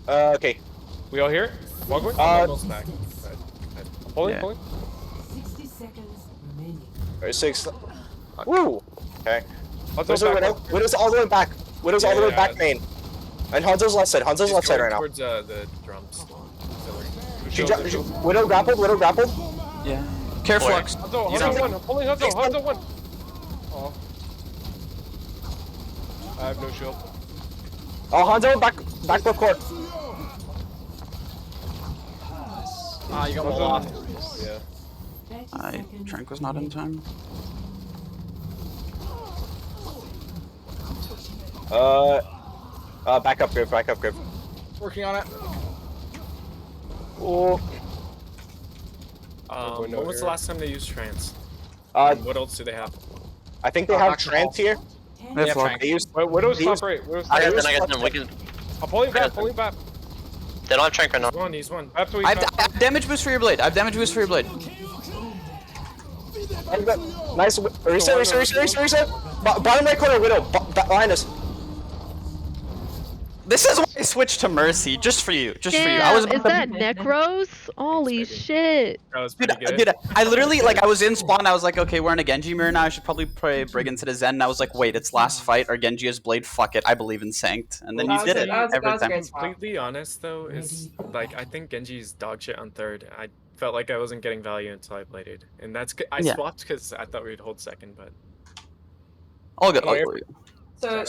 Okay. We all here? Bongo? Almost back. Pulling. 60 seconds remaining. 6. Woo! Okay. Hanzo Widow, back. Widow's all the way back. Widow's all the way Yeah. back main. And Hanzo's left side. He's Left side going right now. towards the drums. Widow grappled. Yeah. Care Where? Flux. Hanzo 1. I'm pulling Hanzo 1. Oh. I have no shield. Oh, Hanzo back left court. You got Hanzo. lost. Yeah. 30 seconds Trank was not in time. Back up grip. Working on it. Oh. When was the last time they used trance? Uh, What else do they have? I think they have Alcohol. Trance here. They have Flux. Trank. They used... Wait, Widow's They top used- right. Widow's I top got right. them. I got them. We can. I'm pulling back. They don't have trank right now. He's one. After we I have damage boost for your blade. Nice. Reset. Bottom right corner, Widow. Behind us. This is why I switched to Mercy, just for you. I Damn, was is that Necros? Holy shit. That was pretty good. Dude, I literally, like, I was in spawn, I was like, okay, we're in a Genji mirror now, I should probably play Brig instead of Zen, and I was like, wait, it's last fight, our Genji has Blade, fuck it, I believe in Sancт, and then That you was did it that every was a time. great spot. Completely honest though, is like I think Genji's dog shit on third. I felt like I wasn't getting value until I bladed, and I Yeah. swapped because I thought we'd hold second, but All good. So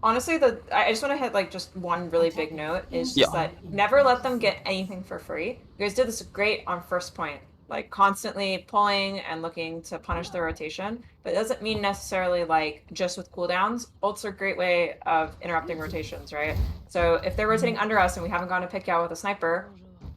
honestly, I just want to hit like just one really big note is just Yeah. that never let them get anything for free. You guys did this great on first point, like constantly pulling and looking to punish the rotation, but it doesn't mean necessarily like just with cooldowns. Ults are a great way of interrupting rotations, right? So if they're rotating under us and we haven't gone to pick you out with a sniper,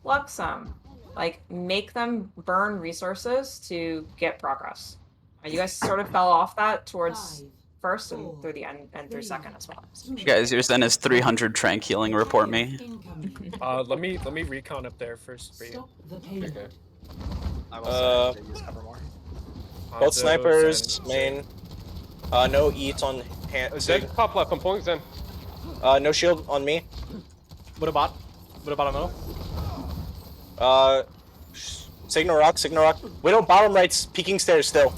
flux them. Like make them burn resources to get progress. You guys sort of fell off that towards first and through the end and through second as well. Guys, your Zen is 300 trank healing, report me. let me recon up there first for you. Stop the pain. Okay. I will say use cover more. Both Hanzo, snipers, Zen, main. No eats on hand. Zen top left. I'm pulling Zen. No shield on me. What about a middle? Signal rock. Widow bottom right's peeking stairs still.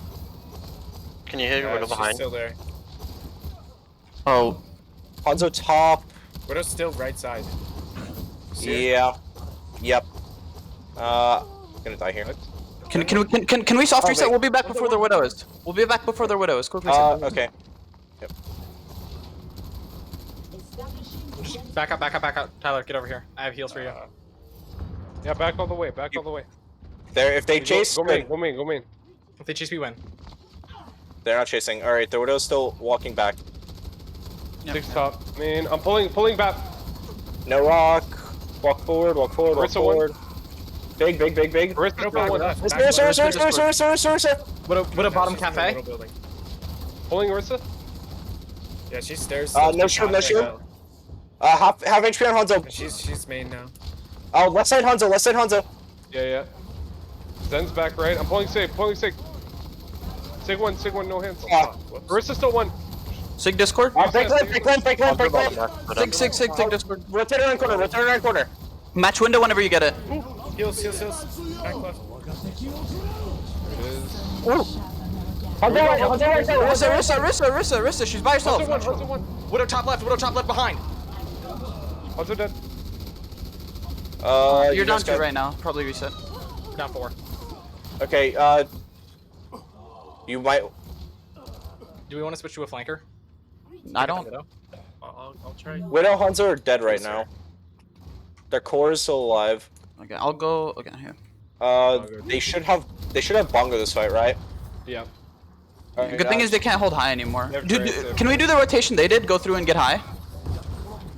Can you hit Widow she's behind? still there. Oh, Hanzo top. Widow's still right side. See her? Yeah. Yep. Gonna die here. can we soft reset? wait. We'll be back before their Widow is. Quick reset. Okay. Back up. Tyler, get over here. I have heals for you. Yeah, back all the way. There. If they chase, Go main. If they chase, we win. they're not chasing. All right, the Widow's still walking back. Six top. Man, I'm pulling back. No rock. Walk forward. Walk Orisa forward. Big. Orisa Back top one. left, back Sir. What a bottom cafe. Middle building. Pulling Orisa. Yeah, she stairs. No shield, no shield. Half HP on Hanzo. She's main now. Oh, left side Hanzo, left side Hanzo. Yeah. Zen's back right. I'm pulling Sig, Sig. Sig one, no hands. Marissa's still one. Sig Discord. Break lane. Sig Discord. Rotate around corner. Match window whenever you get it. Heals. Back left. Rissa, she's by herself. Hanzo one. Widow top left behind. Hanzo dead. You're down 2 right now. Probably reset. Down 4. Okay, you might. Do we want to switch to a flanker? I don't. I'll try. Widow Hanzo are dead right now. Their core is still alive. Okay, I'll go. Okay, here. They should have bongo this fight, right? Yeah. Alright, Good thing is they can't hold high anymore. They're Dude, very can we do the rotation they did? Go through and get high?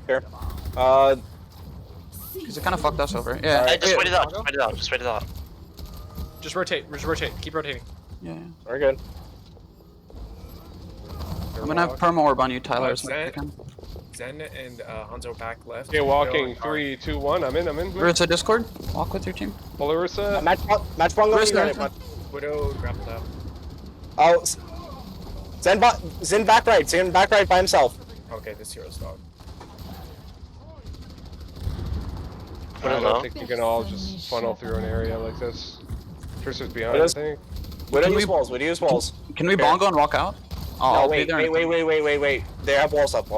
Here. Because it kind of fucked us over. Yeah. Hey, just wait it out. Just rotate. Keep rotating. Yeah. We're good. I'm gonna have perma orb on you, Tyler. As much as I can. Zen and Hanzo back left. Okay, walking. 3, 2, 1. I'm in. Rissa Discord. Walk with your team. Pull Larissa. Match bongo. Rissa. Widow grappled out. Oh, Zen back right. Zen back right by himself. Okay, this hero's dog. I don't think you can all just funnel through an area like this. Trissa's behind, I think. Widow use walls. Can we bongo and walk out? Oh, I'll be there. Wait. They have walls up.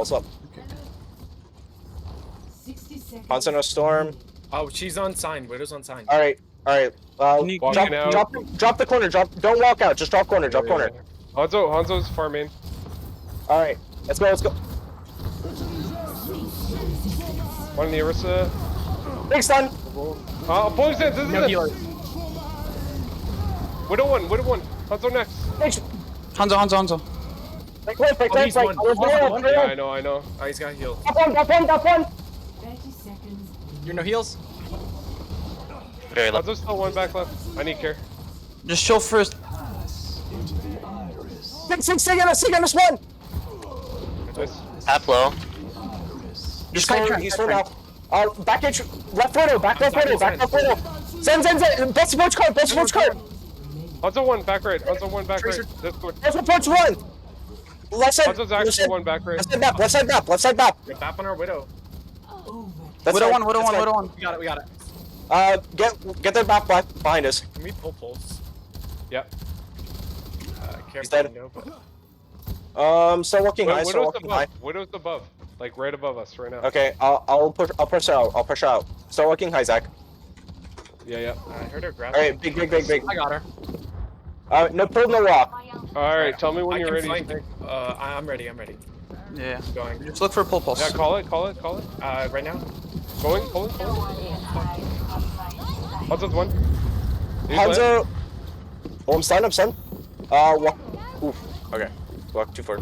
60 seconds. Hanzo no storm. Oh, she's on sign. Widow's on sign. All right. Walking out. Drop the corner. Don't walk out. Just drop corner. Drop corner. Hanzo's farming. All right. Let's go. One in the Orisa. Big stun. Pulling Zen. This is No it. healer. Widow one. Hanzo next. Hanzo. Break left. he's one. Yeah, I know. Oh, he's got healed. Got one. 30 seconds. You're no heals. Very low. Hanzo's still one back left. I need care. Just chill first. Sig on this one. Nice. Half low. Just kite track. He's for now. Back edge. Left widow. Back left widow. Zen. Best approach card. Hanzo one back right. Hanzo one back right. This one. Best approach one. Left side. Hanzo's actually one back right. Left side map. Get back on our Widow. Widow one. We got it. Get their back behind us. Can we pull pulse? Yep. He's dead. No, but... Still working high. Widow's above. Like right above us right now. Okay, I'll push out. Start working high, Zach. Yeah. I heard her grab. Alright, big. I got her. No pull, no rock. Alright, tell me when I you're can ready. flank. I'm ready. Yeah. Going. Just look for a pull pulse. Yeah, call it. Right now. Pulling. Hanzo's one. He's Hanzo. Oh, I'm stunned. Walk. Oof. Okay. Walk too far.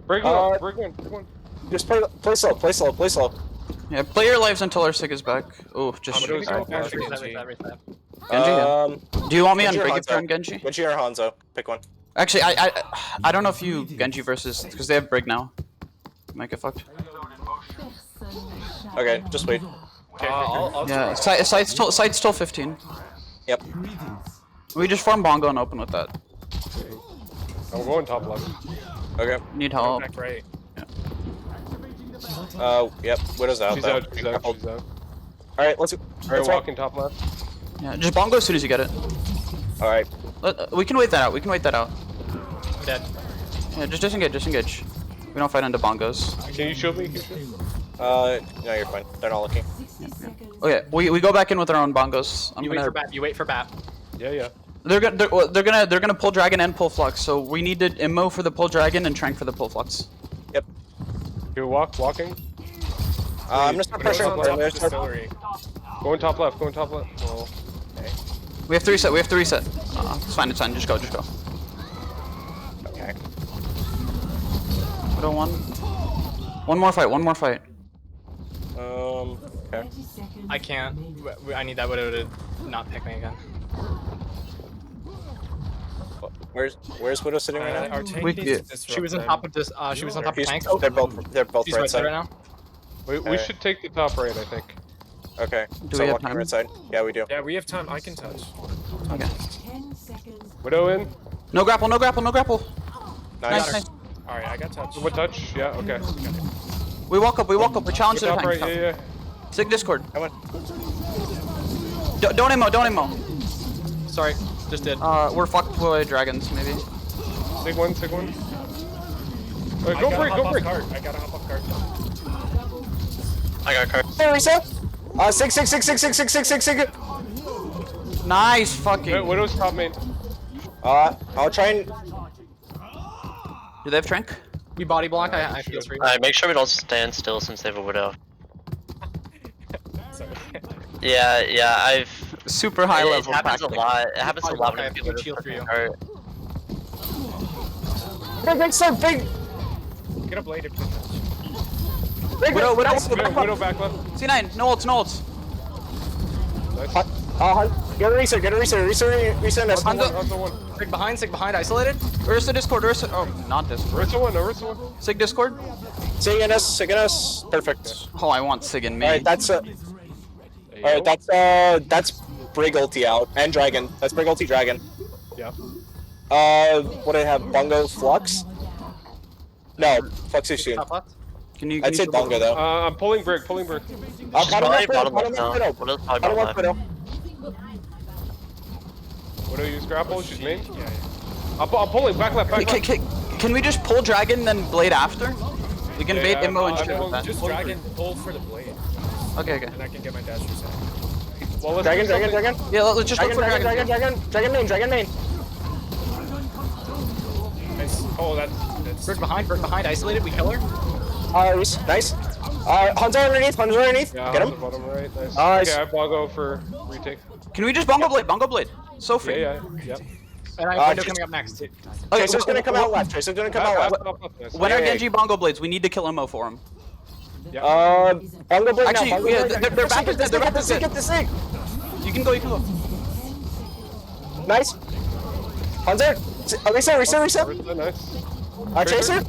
Break one. Just play slow. Yeah, play your lives until our Sig is back. Oh, just I'm gonna shoot. go Genji. Reset. Genji, yeah. Do you want me on Genji or Brigade Hanzo? turn Genji? Genji or Hanzo. Pick one. Actually, I don't know if you Genji versus because they have Brig now. Might get fucked. Okay, just wait. I'll Yeah, site's still 15. Yep. We just farm bongo and open with that. I'm going top left. Okay. Need help. back right. Yep. Widow's out. She's though. out. Alright, let's Alright, walking top left. Yeah, just bongo as soon as you get it. Alright. We can wait that out. I'm dead. Yeah, just disengage. We don't fight into bongos. Can you shield me? No, you're fine. They're not looking. 60 seconds. Okay, we go back in with our own bongos. You wait for bat. Yeah. They're gonna pull dragon and pull flux. So we need to immo for the pull dragon and trank for the pull flux. Yep. You walking. I'm gonna start Widow's pressuring. on I'm top gonna of start. distillery. Going top left. Oh. We have to reset. It's fine. Just go. Okay. Widow one. One more fight. Okay. 30 seconds. I can't. I need that Widow to not pick me again. Where's Widow sitting right now? Our tank We- needs yeah. to disrupt She was on them. top of this. She was on top of tank. They're both She's right right side. side right now. We should take the top right, I think. Okay. Do So we have walking time? right side. Yeah, we do. Yeah, we have time. I can touch. Okay. 10 seconds. Widow in. No grapple, no grapple, no grapple. Nice. Nice. All right, I got touch. What touch? Yeah, okay. We walk up, we challenge Go the top tank. right, yeah. Sig Discord. Come on. Don't ammo. Sorry, just did. We're fucked by dragons, maybe. Sig one. Go for it, go for it. I gotta hop off cart. I got a card. Hey, reset. Sig. Nice fucking. Widow's top main. I'll try and. Do they have Trank? We body block. I feel free. Alright, make sure we don't stand still since they have a widow. Sorry. Yeah, I've. Super high It level. happens a tactic. lot. It happens a Body lot block, I when have people huge just shield for you. hurt. Big, sir, big. Get a blade if you can touch. Widow. Widow back left. C9, no ults. Nice. Get a reset. Reset. Nest. Hanzo one. Sig behind, isolated. Ursa Discord, Oh, not Discord. Orisa one. Sig Discord. Sig in us. Perfect. Oh, I want Sig and me. Alright, that's Brig ulti out. And Dragon. That's Brig ulti Dragon. Yeah. What do I have? Bongo Flux? No, Flux is soon. Top left. Can you? I'd say Bongo though. I'm pulling brick. Bottom Probably left bottom left widow. now. Widow's probably Bottom bottom left left. widow. Widow use grapple. She's main. Yeah. I'm pulling back left. Can we just pull Dragon then Blade after? We can bait Yeah, Immo and I'm shit with pulling- that. Just dragon pull for the blade, Okay. and I can get my dash reset. Well, let's Dragon. Yeah, let's just look for Dragon. Dragon main. Nice. Oh, that's. Brick behind, isolated. We kill her. Reese, nice. Hanzo underneath. Yeah, Get on the him. bottom right. Nice. Nice. Okay, I Bongo for retake. Can we just Bongo Blade? So free. Yeah. And I have window coming up next. Okay, Tracer's gonna come out left. Nice. When Yeah, are yeah. Genji Bongo Blades? We need to kill Immo for him. Bongo blade Actually, now. Bongo yeah, blade now. they're back. Get the sig. Get the sig. You can go. Nice. Hanzo. Reset. Nice. Tracer.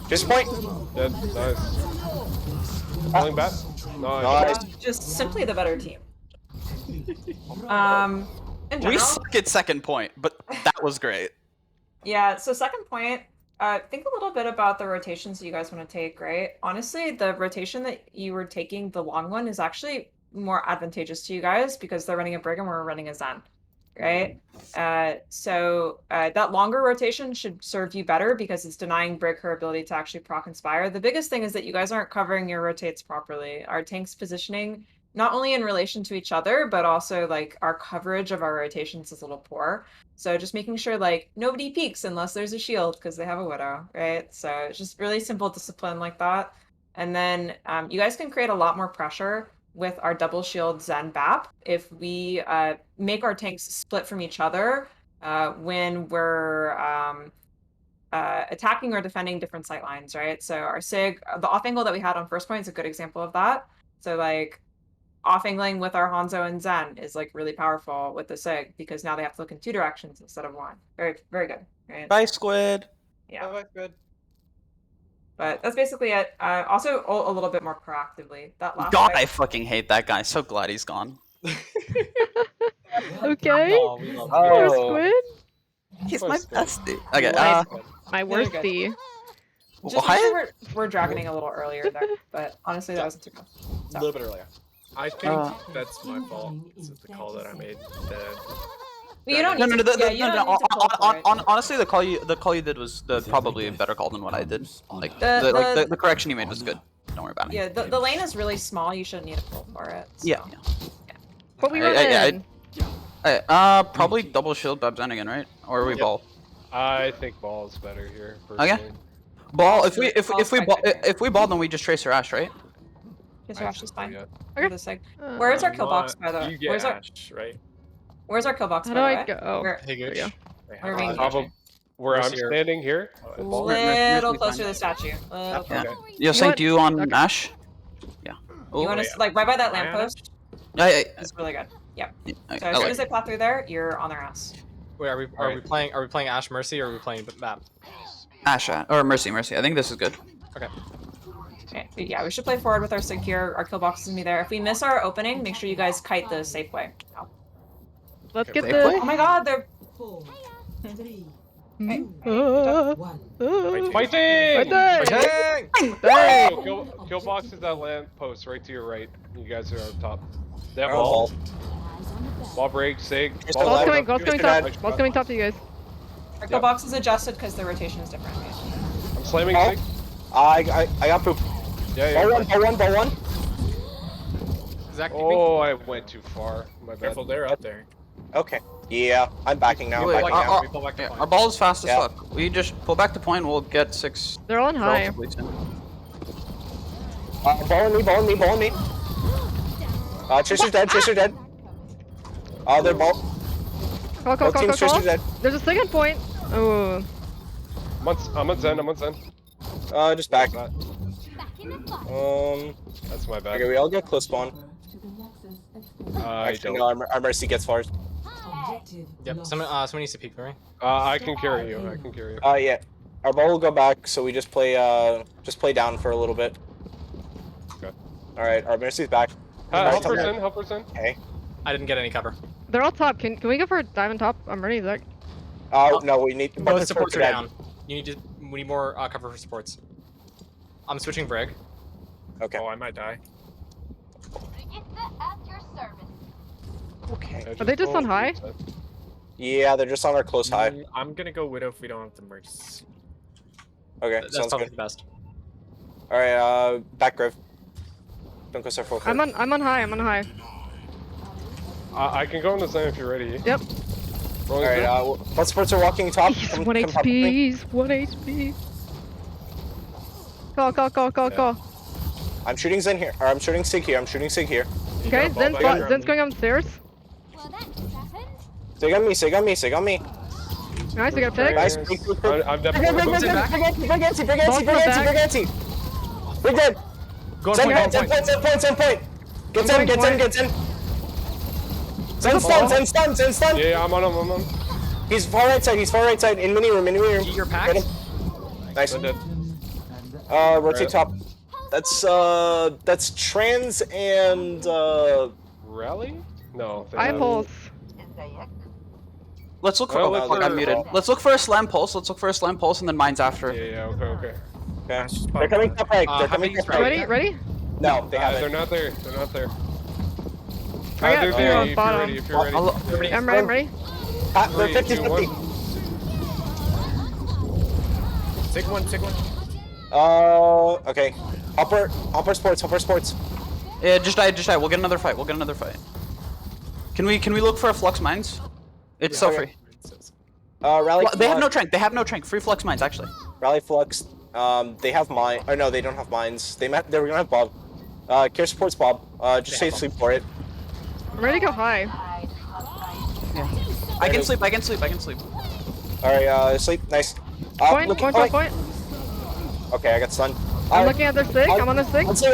Just point. Dead. Nice. Pulling back. Nice. Just simply the better team. In We general, suck at second point, but that was great. yeah, so second point, think a little bit about the rotations that you guys want to take, right? Honestly, the rotation that you were taking, the long one, is actually more advantageous to you guys because they're running a Brig and we're running a Zen, right? So that longer rotation should serve you better because it's denying Brig her ability to actually proc Inspire. The biggest thing is that you guys aren't covering your rotates properly. Our tank's positioning, not only in relation to each other, but also like our coverage of our rotations is a little poor. So just making sure like nobody peeks unless there's a shield because they have a widow, right? So it's just really simple discipline like that. And then you guys can create a lot more pressure with our double shield Zen BAP if we make our tanks split from each other when we're attacking or defending different sight lines, right? So our Sig, the off angle that we had on first point is a good example of that. So like off angling with our Hanzo and Zen is like really powerful with the Sig because now they have to look in two directions instead of one. Very, very good. Right? Bye, Squid. Yeah. Good. But that's basically it. Also, a little bit more proactively. That last God, fight- I fucking hate that guy. So glad he's gone. Okay. Oh, we love Poor Oh. Squid. He's my bestie. Okay. Nice. My Very good. worsty. Just what? make sure we're dragoning a little earlier there, but honestly, that wasn't too bad. a little bit earlier. I think Uh, that's my fault. This is the call that I made. Well, you don't No, need no, to, yeah, you don't need to pull for it. Honestly, the call you did was probably a better call than what I did. Like the correction you made was good. Don't worry about it. Yeah, the lane is really small. You shouldn't need to pull for it. So. Yeah. But we I- run I- in. Probably double shield Babs in again, right? Or are we Yep. ball? I think ball is better here. Okay. Personally. Ball. If we ball, Okay. if we ball, then we just trace her Ash, right? Just Ash is fine. Yeah. For the Sig. Where's our kill box, by the way? You get Where's our Ash, right? Where's our kill box, How by do the I way? go? Oh, Where- Hey, there we Gooch. go. Where are we engaging? Top of where Where's I'm your- standing here. Little Murphy's closer to fine. the statue. Little Yeah. closer. Yo, Saint, want- do you on okay. Ash? Yeah. You want yeah. to like right by that Am I on lamppost? Yeah. It's really good. Yep. I So as soon as they plow through there, you're on their ass. Wait, are we playing Ash Mercy or are we playing that? Asha or Mercy. I think this is good. Okay. Okay, yeah, we should play forward with our sig here. Our kill box is gonna be there. If we miss our opening, make sure you guys kite the safe way. Oh, Let's get Safe this. way? oh my god, they're 4, 3, Fighting! Fighting! Kill box is that lamp post right to your right. You guys are up top. They have They're on ball. ball. Ball break, sig. Here's Ball the Ball's left. coming. Ball's coming top. Ball's coming top to you guys. our kill box is adjusted because the rotation is different. I'm slamming Oh. sig. I got poop. Yeah, Ball yeah. Ball 1. Zach, Oh, I went too far. My bad. Careful, they're up there. Okay. Yeah, I'm backing now. Wait, I'm backing now. We pull back to point. Our ball is fast as Yeah. fuck. We just pull back to point. We'll get 6 They're on high. relatively soon. Ball on me. Tracer's dead. They're ball. Call. Both teams, Tracer's dead. There's a second point. Oh. I'm on Zen. Just back. That's my Okay, bad. we all get close spawn. to the Nexus I Actually, don't. no, our Mercy gets far. Objective Yep. lost. Someone needs to peek for me. I can carry you. Yeah. Our ball will go back, so we just play down for a little bit. Okay. All right, our Mercy's back. Help person. Okay. I didn't get any cover. They're all top. Can we go for a dive on top? I'm ready, Zach. No, we need Both supports are down. We need more cover for supports. I'm switching Brig. Okay. Oh, I might die. Okay. Are they just on high? Yeah, they're just on our close high. I'm gonna go Widow if we don't have the merge. Okay, That's sounds probably good. the best. All right, back Griv. Don't go so far. I'm on high. I can go on the Zen if you're ready. Yep. All right, what supports are walking top? He's Come 1 top with me. HP. He's 1 HP. Call. I'm shooting Zen here. Or I'm shooting Sig here. Okay, Zen's going upstairs. Sig on me. Nice, I got a pick. Nice. I'm definitely. Brig dead. Go on Zen point. point. Get in. Zen stun. Yeah, I'm on him. He's far right side. In mini room. Eat your Get him. packs. Nice. I'm dead. Rotate top. That's trans and Rally? No. they I have- pulse. Let's look for. Well, Oh, let's fuck, look I'm for- muted. Let's look for a slam pulse. And then mines after. Yeah, okay. Okay. They're coming top right. They're coming top right. Ready? No, they They're haven't. not there. I got They're two there on if bottom. you're ready. I'm ready. They're 3, 2, 50-50. 1. Sig one. Okay. Hopper sports. Yeah, just die. We'll get another fight. Can we look for a flux mines? It's so free. Rally. Well, they have no trank. Free flux mines actually. Rally flux. They have mine. Or no, they don't have mines. They were gonna have Bob. Care supports Bob. Just save sleep for it. I'm ready to go high. I can sleep. All right. Sleep. Nice. Point. Okay, I got stunned. I'm looking at their sig. I'm on their sig. Sig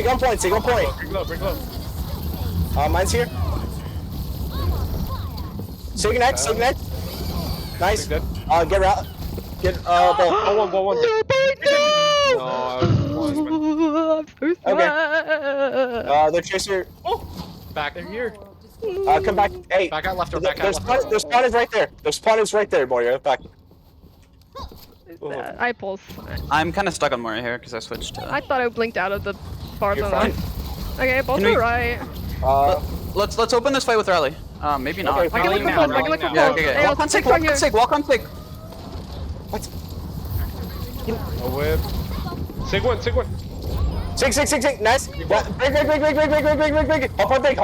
on point. Bring low. Mine's here. Sig next. Nice. Dead. Get route. Get ball. Ball one. No! No, I was I'm so sad. The tracer. Back. They're here. Come back. Hey. Back out left or Their back out left. spawn is right there. Their spawn is right there, Moria. Back. I pulse. I'm kind of stuck on Moria here because I switched. I thought I blinked out of the far You're zone. fine. Okay, both Can are we- right. Let's open this fight with Rally. Maybe not. Okay, I can look for now, pulse. I can look for rolling Yeah, pulse. okay. Hey, Walk on Sig's sig. right here. Walk on sig. What? A whip. Sig one. Sig. Nice. Break. Hop on break.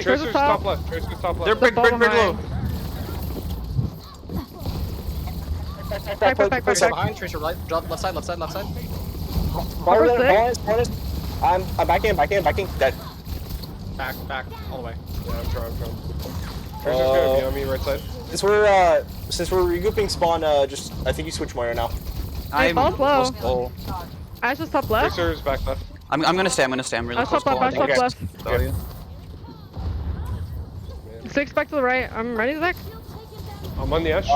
Tracer's top. top left. They're big bottom low. Back. Tracer behind. Tracer right. Drop left side. Ball is. I'm backing. Dead. Back. All the way. Yeah, I'm trying. Tracer's gonna be on me right side. Since we're regrouping spawn, I think you switch Moira now. Hey, ball's low. close goal. Ash is top left. Tracer's back left. I'm gonna stay. I'm really Ash close top left. goal. Ash top Okay. left. Value. Sig's back to the right. I'm ready, Zach. I'm on the edge.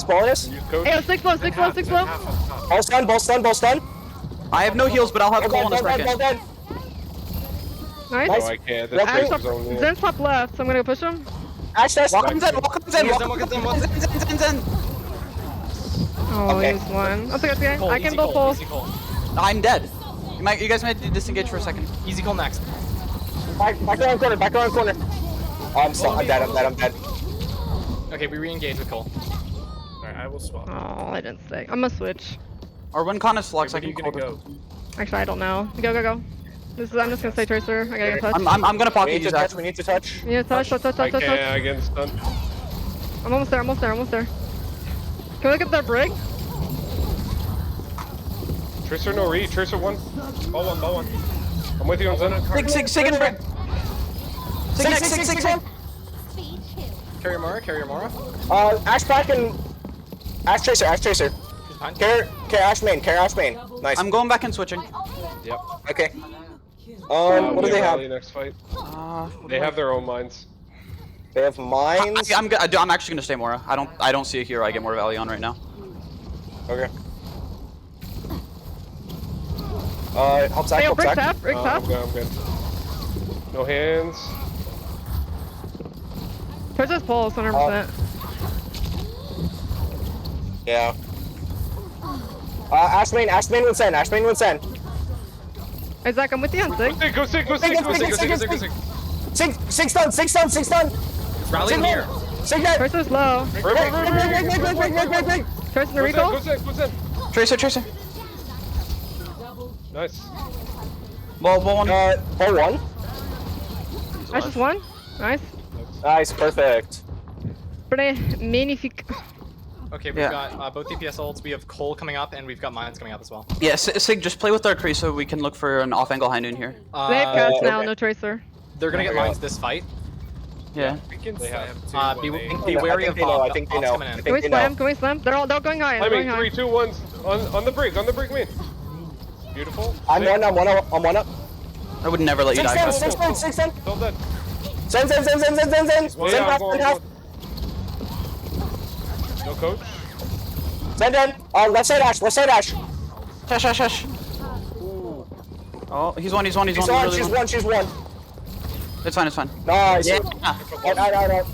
Bonus. Use coach. Hey, 6 low, 6 low, 6 low. Ball stun. I have no heals, but I'll have coal in a Ball second. dead. Nice. No, I can't. This Ash Tracer's top, only. Zen's top left, so I'm gonna go push him. Ash test. Walk on Zen. Zen. Oh, Okay. he's one. That's okay. Cole, I can easy build Cole, full. easy Cole. I'm dead. You guys might disengage for a second. Easy Cole next. Back around corner. Oh, I'm dead. Okay, we re-engage with Cole. Alright, I will swap. Oh, I didn't stay. I'm gonna switch. Or when Con is flux, I Where are can you gonna call go? Actually, I don't know. Go. I'm just gonna stay Tracer. I gotta get touch. I'm gonna We pocket need you, to Zach. touch. We need to touch. Yeah, touch. I can't. I get stunned. I'm almost there. Can we look at that break? Tracer no re. Tracer one. Ball one. I'm with you on Zen. Sig and break. Sig. Carry Mora. Ash back and Ash Tracer. She's behind. Carry Ash main. Nice. I'm going back and switching. Yep. Okay. What do they have? Next fight. What They do I- have their own mines. They have mines. I'm actually gonna stay Mora. I don't see a hero I get more value on right now. Okay. Help Zach. Hey, yo, Help break Zach. tap. I'm good. No hands. Tracer's pulse, 100%. Yeah. Ash main with Zen. Hey, Zach, I'm with you on Sig. Go Sig. Six stun. Rally in here. Sig dead. Tracer's low. Break. Tracer's in a recall. Go Zen. Tracer. Nice. Ball one. Ball one. Ash just one. Nice. Nice, perfect. Pretty magnifique. Okay, we've got both DPS ults. We have Cole coming up, and we've got mines coming up as well. Yeah, Sig, just play with our tree so we can look for an off-angle high noon here. They have cats now, okay. no Tracer. They're gonna get mines this fight. Yeah. We can They have. slam too. Be when they- wary I of think they know, Bob. I think they Bob's know. coming in. I Can think we they know. slam? They're all going high. I mean, 3, 2, 1. On the break main. Beautiful. I'm one up. I would never let you die. Six stun. Still dead. Zen. Yeah, Zen I'm half. going. No coach. Zen dead. Left side Ash. Shush. Oh, he's one. He's really one. She's one. It's fine. Nice. Yeah. Out.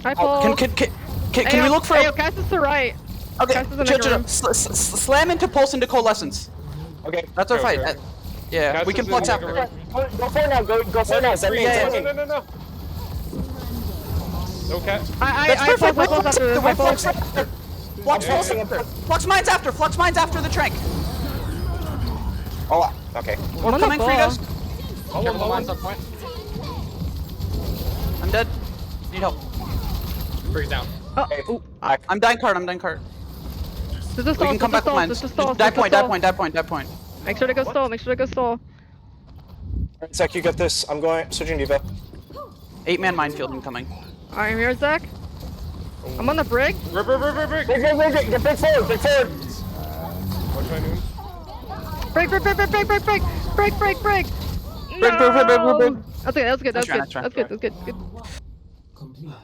I pull. Can we look for? Hey, cast is to right. Okay, Cast is in the room. slam into pulse into coalescence. Okay. That's our Okay, fight. okay. Yeah, Cast we can is in flux the after. room. Go for it now. Go for it now. Zen main. No. Okay. I pull after this. I pull. Flux mines after the trank. Oh, okay. We're coming for you guys. Careful, mines up point. I'm dead. Need help. Freeze down. Oh, I'm dying card. this is We stall. can come back with mines. Die point. Make sure to go stall. Zach, you got this. I'm switching Diva. 8-man minefield incoming. Alright, here's Zach. I'm on the brig. Break. Get big forward. Watch my noon. Break. Break. No! That's good. Nice try. Complete.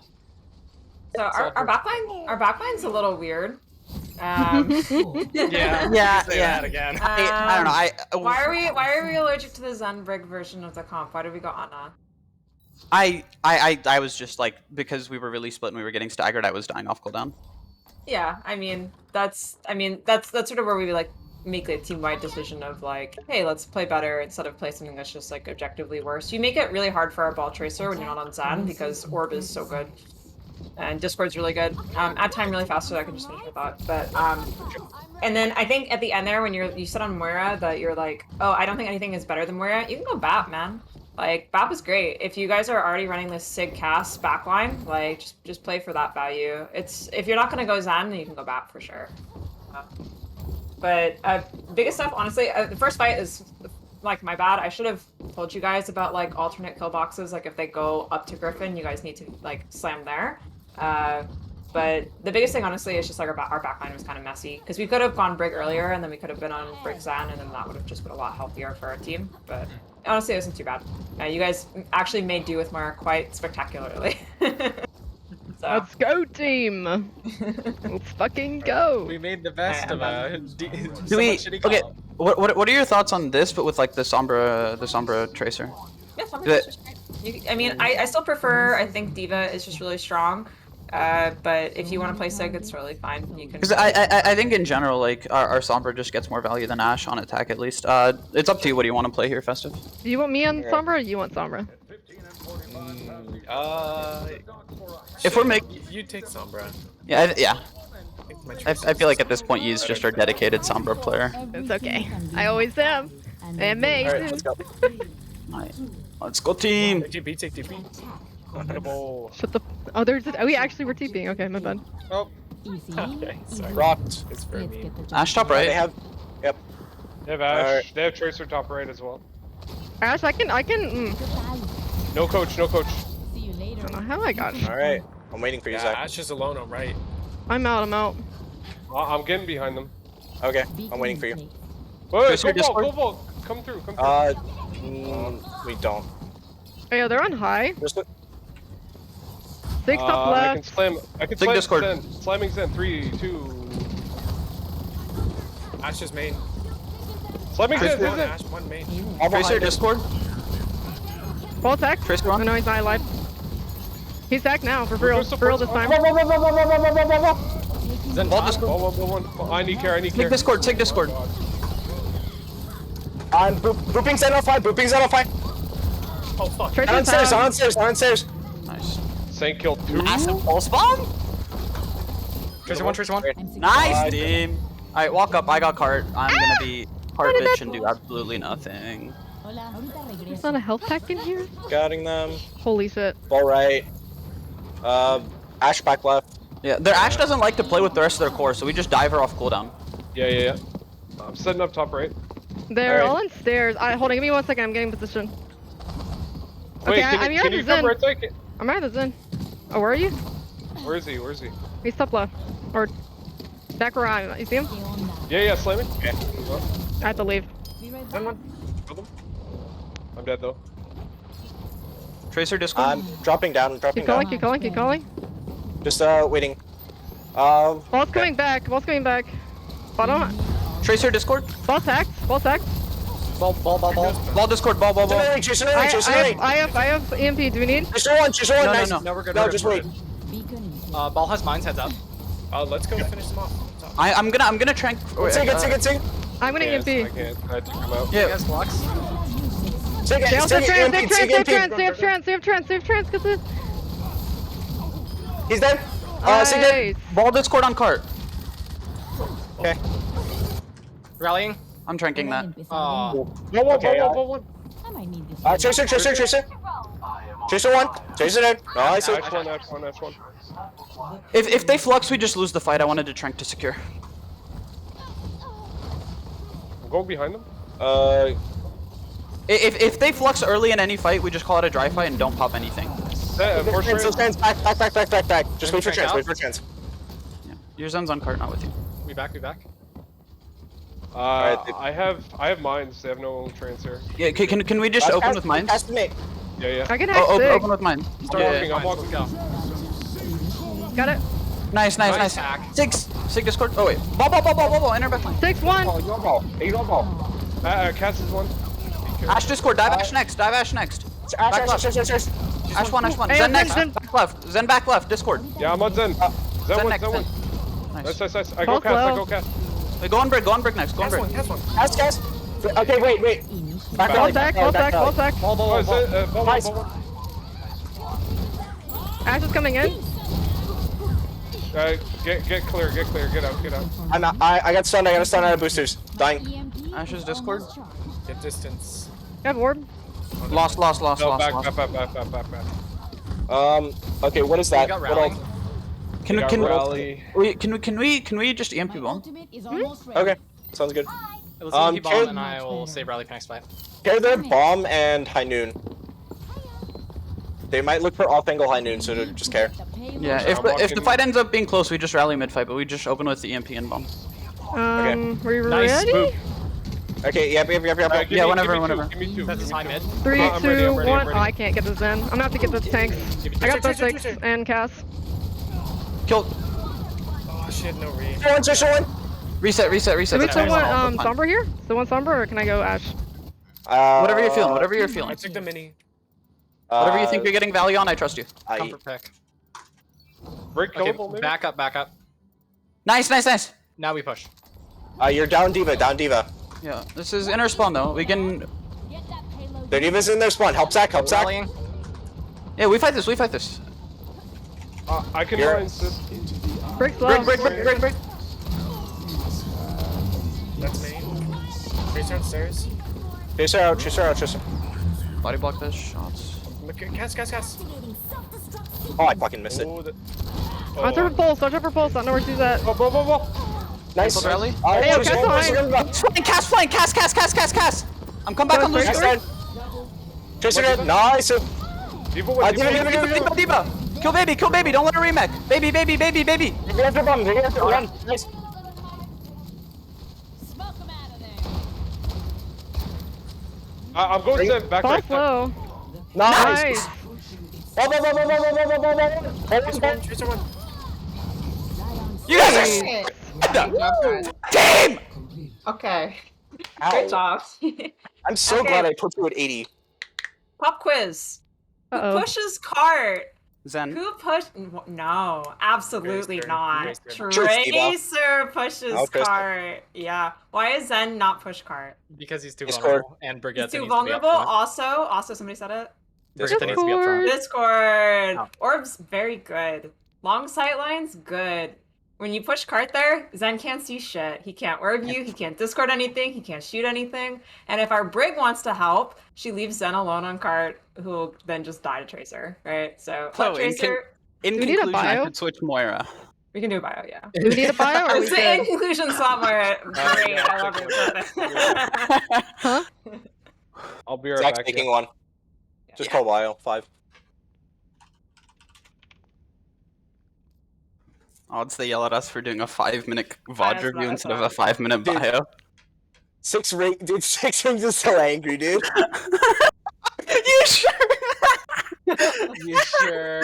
So our backline's a little weird. Um, Yeah. Say that again. I don't know. why are we allergic to the Zen Brig version of the comp? Why did we go Anna? I was just like, because we were really split and we were getting staggered, I was dying off cooldown. Yeah, that's sort of where we like make a team-wide decision of like, hey, let's play better instead of play something that's just like objectively worse. You make it really hard for our ball tracer when you're not on Zen because Orb is so good. And Discord's really good. Add time really fast so I can just finish my thought. But and then I think at the end there when you said on Moira that you're like, oh, I don't think anything is better than Moira, you can go BAP, man. Like BAP is great. If you guys are already running this Sig cast backline, like just play for that value. It's if you're not gonna go Zen, then you can go BAP for sure. But biggest stuff, honestly, the first fight is like my bad. I should have told you guys about like alternate kill boxes. Like if they go up to Griffin, you guys need to like slam there. But the biggest thing, honestly, is just like our backline was kind of messy because we could have gone Brig earlier and then we could have been on Brig Zen and then that would have just been a lot healthier for our team. But honestly, it wasn't too bad. You guys actually made do with Mara quite spectacularly. So. Let's go, team. Let's fucking go. We made the best of a Do we? shitty Okay. comp. What are your thoughts on this, but with like the Sombra Tracer? Yeah, Sombra That- Tracer's great. I mean, I still prefer. I think Diva is just really strong. But if you want to play Sig, it's totally fine. You can. Because I think in general, like our Sombra just gets more value than Ashe on attack at least. It's up to you. What do you want to play here, Festive? Do you want me on Sombra or you want Sombra? If we're making, You take Sombra. yeah, yeah. It's my I choice. feel like at this point he's just our dedicated Sombra player. It's okay. I always am. And me. Alright, let's go. Alright. Let's go, team. Take TP, take TP. Shut the. Oh, there's. Oh, we actually were TPing. Okay, my bad. Oh, Easy. okay, sorry. Rocked. It's for Let's me. get the job Ash top done. They right. have. Yep. They have Ash. Alright. They have Tracer top right as well. Ash, I can. Goodbye. No coach, no coach. See you I later. don't know how I got. All right. I'm waiting for you, Yeah, Zach. Ash is alone on right. I'm out. I'm out. I'm getting behind them. Okay. I'm waiting for you. Beacon Wait, Tracer go ball, Discord? go ball. Come through, come through. We don't. Oh, yeah, they're on high. Just 6 top I can left. slam. I can Sig slam Discord. Zen. Slamming Zen. 3, 2. Ash is main. Slamming Zen. One Zen. Ash, one main. all Tracer behind us. Discord. Full attack. Tracer Oh on. no, he's not alive. He's back now, for real. Crystal For real Force- this time. Then ball Discord. One. I need care. I need care. Sig Discord. Sig Discord. I'm booping Zen on fine. Booping Zen on fine. Oh fuck. Tracer's Downstairs. down. Downstairs. Downstairs. Nice. Saint killed 2. Massive pulse bomb. Tracer one, Tracer one. I'm secure. Nice, team. Alright, walk up. I got cart. I'm gonna be cart bitch and do absolutely nothing. Hola, ahorita There's regreso. not a health pack in here? Guarding them. Holy shit. Ball right. Ash back left. Yeah, their Ashe doesn't like to play with the rest of their core, so we just dive her off cooldown. Yeah. I'm setting up top right. They're Alright. all on stairs. Hold on, give me 1 second. I'm getting position. Wait, Okay, can I'm you, here can at you the come Zen. right side? I'm at the Zen. Oh, where are you? Where is he? Where is he? He's top left. Or back around. You see him? ¿Qué onda? Yeah, slamming. Okay. I have to leave. Be right Zen back. one. Killed him. I'm dead though. Tracer Discord. I'm dropping down. I'm dropping Keep calling, down. keep calling, keep calling. Just waiting. Ball's coming back. Ball's coming back. Bottom. Tracer Discord. Ball tacked. Ball tacked. Ball Discord. Ball. Jason early. Jason early. I have EMP. Do we need? Jason one. Jason one. No, no, Nice. no. No, we're good. No, we're just good, wait. we're good. Beacon in place. Ball has mines, heads up. Let's go finish them off. I'm gonna trank. Take it. Take it. Take it. I'm gonna Yes, I EMP. can't. I took him out. He Yeah. has blocks. Take it. They also Take it. trans, EMP, save take trans, EMP. save trans, save trans, save trans, save trans, cause it. He's dead. Sig Nice. it. Ball Discord on cart. Okay. Rallying. Hora I'm de tranking that. empezar Aw. bien. Okay. Ball one. I might need this. Tracer. Jason one. Jason in. Nice. Ash one. If they flux, we just lose the fight. I wanted to trank to secure. I'm going behind them. If they flux early in any fight, we just call it a dry fight and don't pop anything. Force trans. Back. Just wait for Check chance. out. Wait for chance. Yeah. Your Zen's on cart, not with you. We back. I have mines. They have no trans here. Yeah. Can we just open with mines? Cast me. Yeah. I can hack Oh, Sig. open with mine. I'm walking. Go. Got it. Nice. Nice hack. Sig Discord. Oh wait. Ball. Enter back line. 6-1. You on ball. Cast is one. Ash Discord. Dive Ash next. Ash. Ash one. Hey, Zen Zen, next. Zen. Back left. Zen back left. Discord. Yeah, I'm on Zen. Zen Zen one. next. Zen one. Nice. Nice. I Both go low. cast. Wait, go on brick next. Go on brick. Cast. Okay, wait. Back Ball alley, tack, back alley, ball back tack, alley. ball tack. Oh, Zen, ball Nice. one. Ash is coming in. Get clear. Get out. I'm out. I got stunned. I got a stun out of boosters. Dying. EMP Ash's Discord. almost charged. Get distance. Got ward. Lost. No, back. Okay, what is that? We got What rallying. else? Can rally. we just EMP My bomb? ultimate is almost ready. Okay, sounds good. Let's Um, keep bomb carry- and I will save rally for next fight. Carry their bomb and high noon. They might look for off angle high noon, so just care. The payload. Yeah. I'm If the walking- fight ends up being close, we just rally mid fight, but we just open with the EMP and bomb. We Nice ready? boop. Okay, yep. Give Yeah, me whenever. two, Give me two. That's his high mid. 3, I'm 2, ready, 1. I'm ready. Oh, I can't get this in. I'm gonna have to get this tanks. Give it I got Tracer, the 6 and Cass. Kill. Oh shit, no re. Show one. Reset. Do we still That's want all the fun. Sombra here? Still want Sombra, or can I go Ash? Whatever you're feeling. Whatever you're I feeling. took the mini. Whatever you think you're getting value on, I trust you. Comfort pick. Break Okay, killable, maybe? back up. Nice. Now we push. You're down diva. Yeah, this is inner spawn though. We can. Get that payload. Their diva's in their spawn. Help Zach. Rallying. Yeah, we fight this. I can You're- line assist. Brick's low. Break. That's me. Tracer upstairs. Chase her out. Body block those shots. Cast. Oh, I fucking missed it. Oh, Watch out for pulse. Watch out for pulse. I don't know where she's at. Ball. Nice. Cancel rally. Hey, yo, cast line. Cast. I'm come back on Go, Lucifer. Tracer. Tracer dead. Nice. Diva one, Diva. Kill baby. Don't let her remake. Baby. They have to run. Nice. Smoke them out of there. I'm going to back. Pulse low. Nice. Tracer one. You guys are team. Okay. Ow. Great job. I'm so Okay. glad I put you at 80. Pop quiz. Who Uh-oh. pushes cart? Zen. Who pushed? No, absolutely Tracer. not. Tracer. Tracer pushes Oh, Tracer. cart. Yeah. Why is Zen not push cart? Because he's too Discord. vulnerable. And Brigitte He's too needs to be up vulnerable. front. Also, somebody said it. Brigitte needs to be up front. Discord. Oh. Orbs, very good. Long sight lines, good. When you push cart there, Zen can't see shit. He can't orb you, he can't discord anything, he can't shoot anything. And if our Brig wants to help, she leaves Zen alone on cart, who will then just die to Tracer, right? So, So, let Tracer, In Do we need a conclusion, I bio? should switch Moira. we can do a bio, yeah. Do we need a bio, or are we So in good? conclusion, swap more. Great, yeah, I love it. Huh? I'll be right Zach's back. taking one. Just call Lyle. 5. Odds they yell at us for doing a 5-minute VOD That's review not- instead of a that's 5-minute Dude. bio. 6 rings. Dude, 6 rings is so angry, dude. You sure? You sure?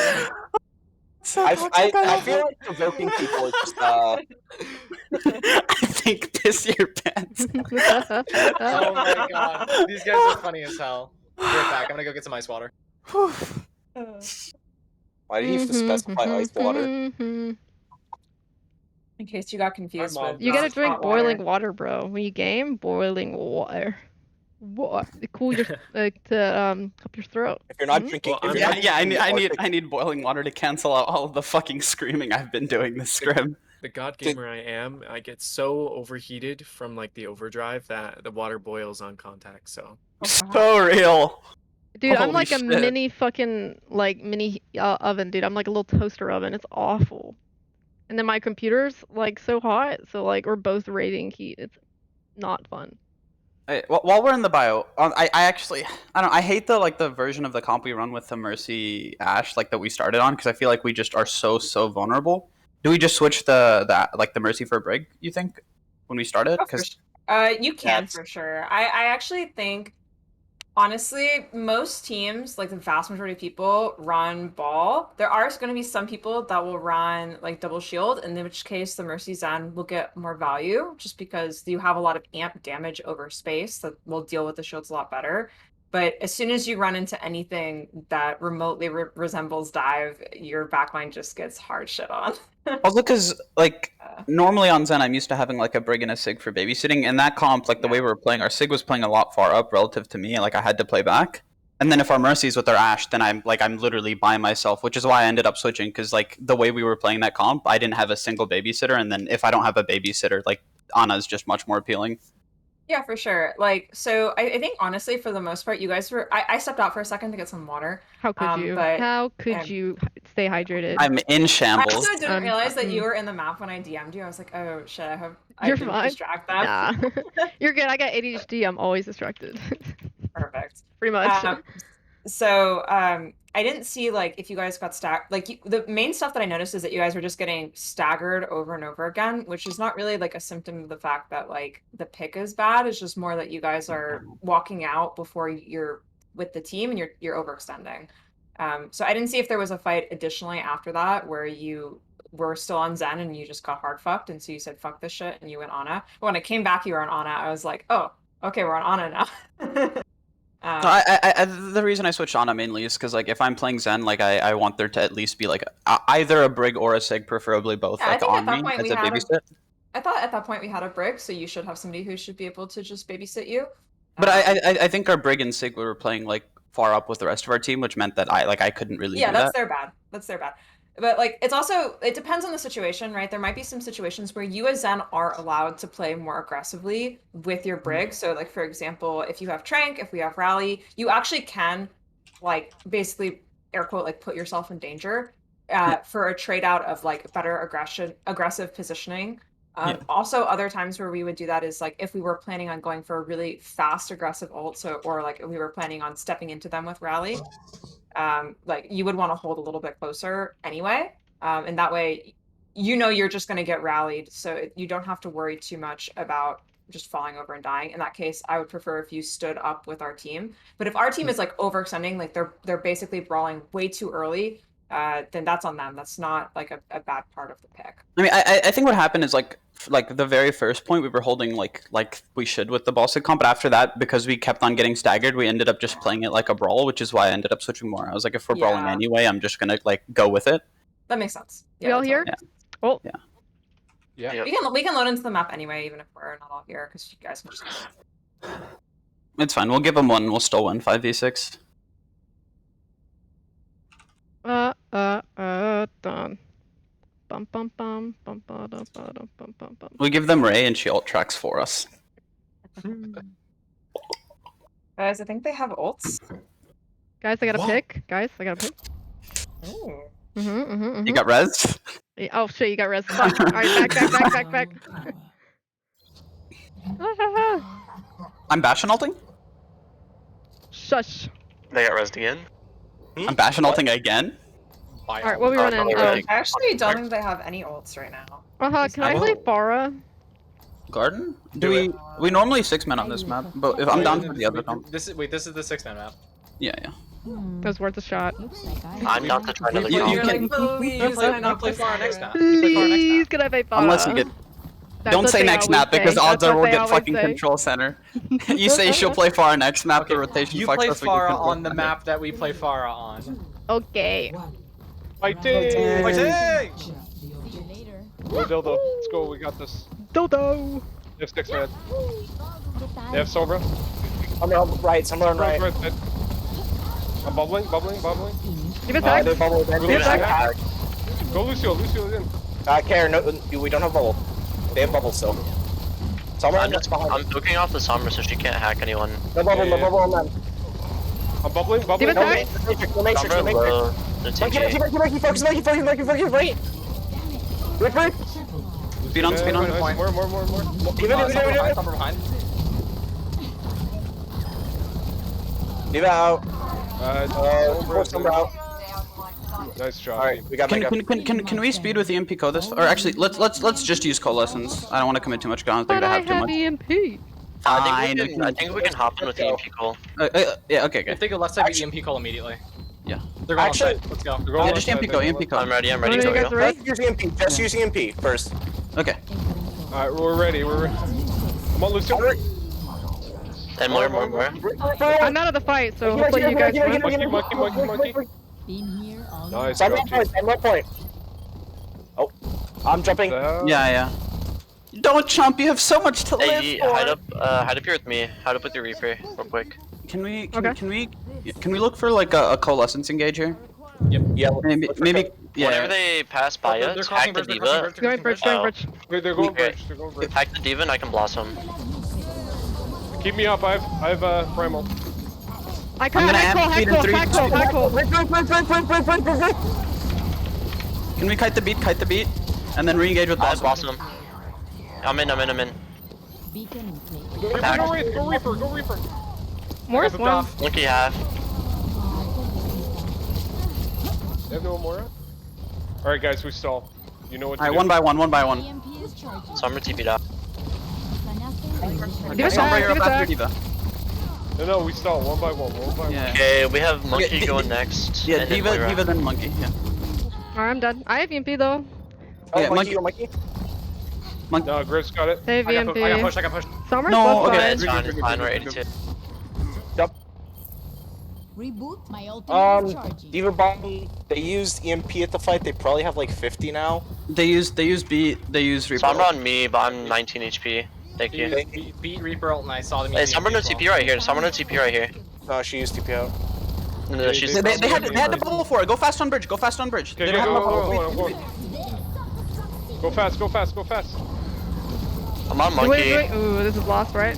I feel like provoking people is just I think piss your pants. Oh my god. These guys are funny as hell. Be right back. I'm gonna go get some ice water. Why did he have to specify ice water? In case you got confused Hi, Mom. with You gotta hot drink water. boiling water, bro. When you game, boiling water. What? To cool your help your throat. If you're not Mhm. drinking, Well, if you're Yeah, not drinking I need boiling water to cancel out all of the fucking screaming I've been doing this scrim. The god gamer I am, I get so overheated from like the overdrive that the water boils on contact. So So real. Dude, I'm Holy like a shit. mini fucking mini oven, dude. I'm like a little toaster oven. It's awful. And then my computer's like so hot, so like we're both radiating heat. It's not fun. Hey, while we're in the bio, I actually I don't know, I hate the version of the comp we run with the Mercy Ash that we started on because I feel like we just are so vulnerable. Do we just switch the Mercy for a Brig? You think when we started? Oh, for Because You can Yes. for sure. I actually think, honestly, most teams, like the vast majority of people, run ball. There are going to be some people that will run like double shield, in which case the Mercy Zen will get more value just because you have a lot of amp damage over space that will deal with the shields a lot better. But as soon as you run into anything that remotely resembles dive, your backline just gets hard shit on. also because normally on Zen I'm used to having like a Brig and a Sig for babysitting. In that comp, the way we were playing, our Sig was playing a lot far up relative to me, and I had to play back. And then if our Mercy's with their Ash, then I'm literally by myself, which is why I ended up switching because the way we were playing that comp, I didn't have a single babysitter, and then if I don't have a babysitter, Anna's just much more appealing. Yeah, for sure. So I think honestly, for the most part, you guys were. I stepped out for a second to get some water. How could you? but, How could um, you stay hydrated? I'm in I shambles. also didn't realize that mm. you were in the map when I DM'd you. I was like, oh shit, I hope I You're didn't fine. distract them. Nah. You're good. I got ADHD. I'm always distracted. Perfect. Pretty much. So I didn't see if you guys got the main stuff that I noticed is that you guys were just getting staggered over and over again, which is not really a symptom of the fact that the pick is bad. It's just more that you guys are walking out before you're with the team and you're overextending. So I didn't see if there was a fight additionally after that where you were still on Zen and you just got hard fucked, and so you said fuck this shit and you went Ana. But when I came back, you were on Ana. I was like, oh, okay, we're on Ana now. No, the reason I switched Ana mainly is because like if I'm playing Zen, like I want there to at least be like either a Brig or a Sig, preferably both, Yeah, I like think on at that me point as we a had babysit. I thought at that point we had a Brig, so you should have somebody who should be able to just babysit you. But I think our Brig and Sig were playing like far up with the rest of our team, which meant that I couldn't really Yeah, do that's that. their bad. That's their bad. But like it's also it depends on the situation, right? There might be some situations where you as Zen are allowed to play more aggressively with your Brig. So like for example, if you have Trank, if we have Rally, you actually can like basically air quote like put yourself in danger for a trade out of like better aggressive positioning. Also, other times where we would do that is like if we were planning on going for a really fast aggressive ult, so or like we were planning on stepping into them with Rally, like you would want to hold a little bit closer anyway, and that way, you know, you're just going to get rallied, so you don't have to worry too much about just falling over and dying. In that case, I would prefer if you stood up with our team. But if our team is like overextending, like they're basically brawling way too early, then that's on them. That's not like a bad part of the pick. I mean, I think what happened is like the very first point we were holding like we should with the ball sig comp, but after that, because we kept on getting staggered, we ended up just playing it like a brawl, which is why I ended up switching more. I was like, if we're brawling anyway, I'm just gonna like go with it. That makes sense. We all here? Yeah. Oh. Yeah. Yeah. We can load into the map anyway, even if we're not all here, because you guys can just. It's fine. We'll give them one. We'll still win 5v6. Done. Bum bum bum bum bum bum bum bum bum bum. We give them Ray and she ult tracks for us. Guys, I think they have ults. Guys, I got a pick. Guys, I got a pick. Ooh. You got res? Oh shit, you got res. Fuck. Alright, back. I'm Bastion ulting? Shush. They got rezzed again. I'm Bastion ulting again? Alright, what are we running? I actually don't think they have any ults right now. Can I play Pharah? Garden? We normally 6-man on this map, but if I'm down for the other comp. This is the 6-man map. Yeah. That was worth a shot. I'm down to try another You comp. can- Please not play Pharah next map. Please, can I play Pharah? Unless you get. That's Don't what say they next always map because say. odds That's are what we'll they get always fucking say. control center. You say she'll play Pharah next map, the rotation You fucks play us, we get Pharah control on the center. map that we play Pharah on. Okay. Fighting! Fighting! See you later. Go Dildo. Let's go. We got this. Dodo. They have 6 man. Get They have Sombra. I'm on right. I'm on right. Right. I'm bubbling. Give it back. They bubble then. Release back. attack. Go Lucio. Lucio's in. Care. No, we don't have bubble. They have bubble still. Somewhere I'm that's behind. I'm poking off the Sombra so she can't hack anyone. No bubble. Yeah. No bubble on them. I'm bubbling. Give it No back. matrix. No matrix. Sombra No matrix. low. The TJ. Mikey, focus. Wait. Wait. Speed on, speed on. Nice. More. Somber behind. Leave it out. Sombra. Somewhere out. Nice job. All right, we got Mega. Can we speed with EMP Co this? Or actually, let's just use coalescence. I don't want to commit too much. I don't think But I I have too have much. EMP. I think we can hop in with the EMP call. Yeah. Okay. If they go left side, we EMP call immediately. Yeah. They're going Actually- left side. Let's go. They're going Yeah, left just EMP side, Co. they're EMP going Co. I'm ready. Are you Go. guys ready? Just use EMP. Just use EMP first. Okay. left. Alright, we're ready. Come on, Lucio. And more. I'm out of the fight, so hopefully you guys win. Monkey. Been here all Nice Some job, point. team. One point. Oh, I'm jumping. Yeah. Don't chump. You have so much to live Hey, for. hide up here with me. Hide up with your Reaper, real quick. Can we Okay. look for like a coalescence engage here? Yeah. Maybe. Whenever Yeah. they pass by They're us, crossing hack the bridge, they're crossing Diva. bridge, Going bridge, Oh. bridge. Wait, they're going Okay. bridge. Hack the Diva and I can blossom. Keep me up. I have primal. I I'm call, gonna high call, amp speed in 3, 2, high call. Can we kite the beat, and then re-engage with I blossom? blossom. I'm in. beacon in place. Go Reaper. Morris Moved one. off. Monkey half. They have no Amora? Alright, guys, we stall. You know what to Alright, do. one by one. EMP is charging. Sombra TP'd out. Give it Sombra, back, you're give it up after back. Diva. No, we stall. One by one. Yeah. Okay, we have Monkey Okay, going next. Yeah, and then Diva Moira. then Monkey. Yeah. Alright, I'm done. I have EMP though. Oh, Yeah, Monkey, Monkey. No, Griff's got it. Save I got EMP. pushed. I got pushed. Summer's No, left okay. side. It's fine, we're 82. Reboot. My ultimate is charging. Diva Bomb, they used EMP at the fight. They probably have like 50 now. They use beat. They use Reaper. Sombra on me, but I'm 19 HP. Thank you. Beat Reaper ult, and I saw them. Hey, using Sombra no as well. TP right here. Sombra no TP right here. No, she used TP out. No, she's. They had the bubble for it. Go fast on bridge. Go fast on bridge. Okay, They go, don't go, have a go, bubble. go, I'm going. Go fast, go fast, go fast. I'm on Wait, monkey. wait. Ooh, this is lost, right?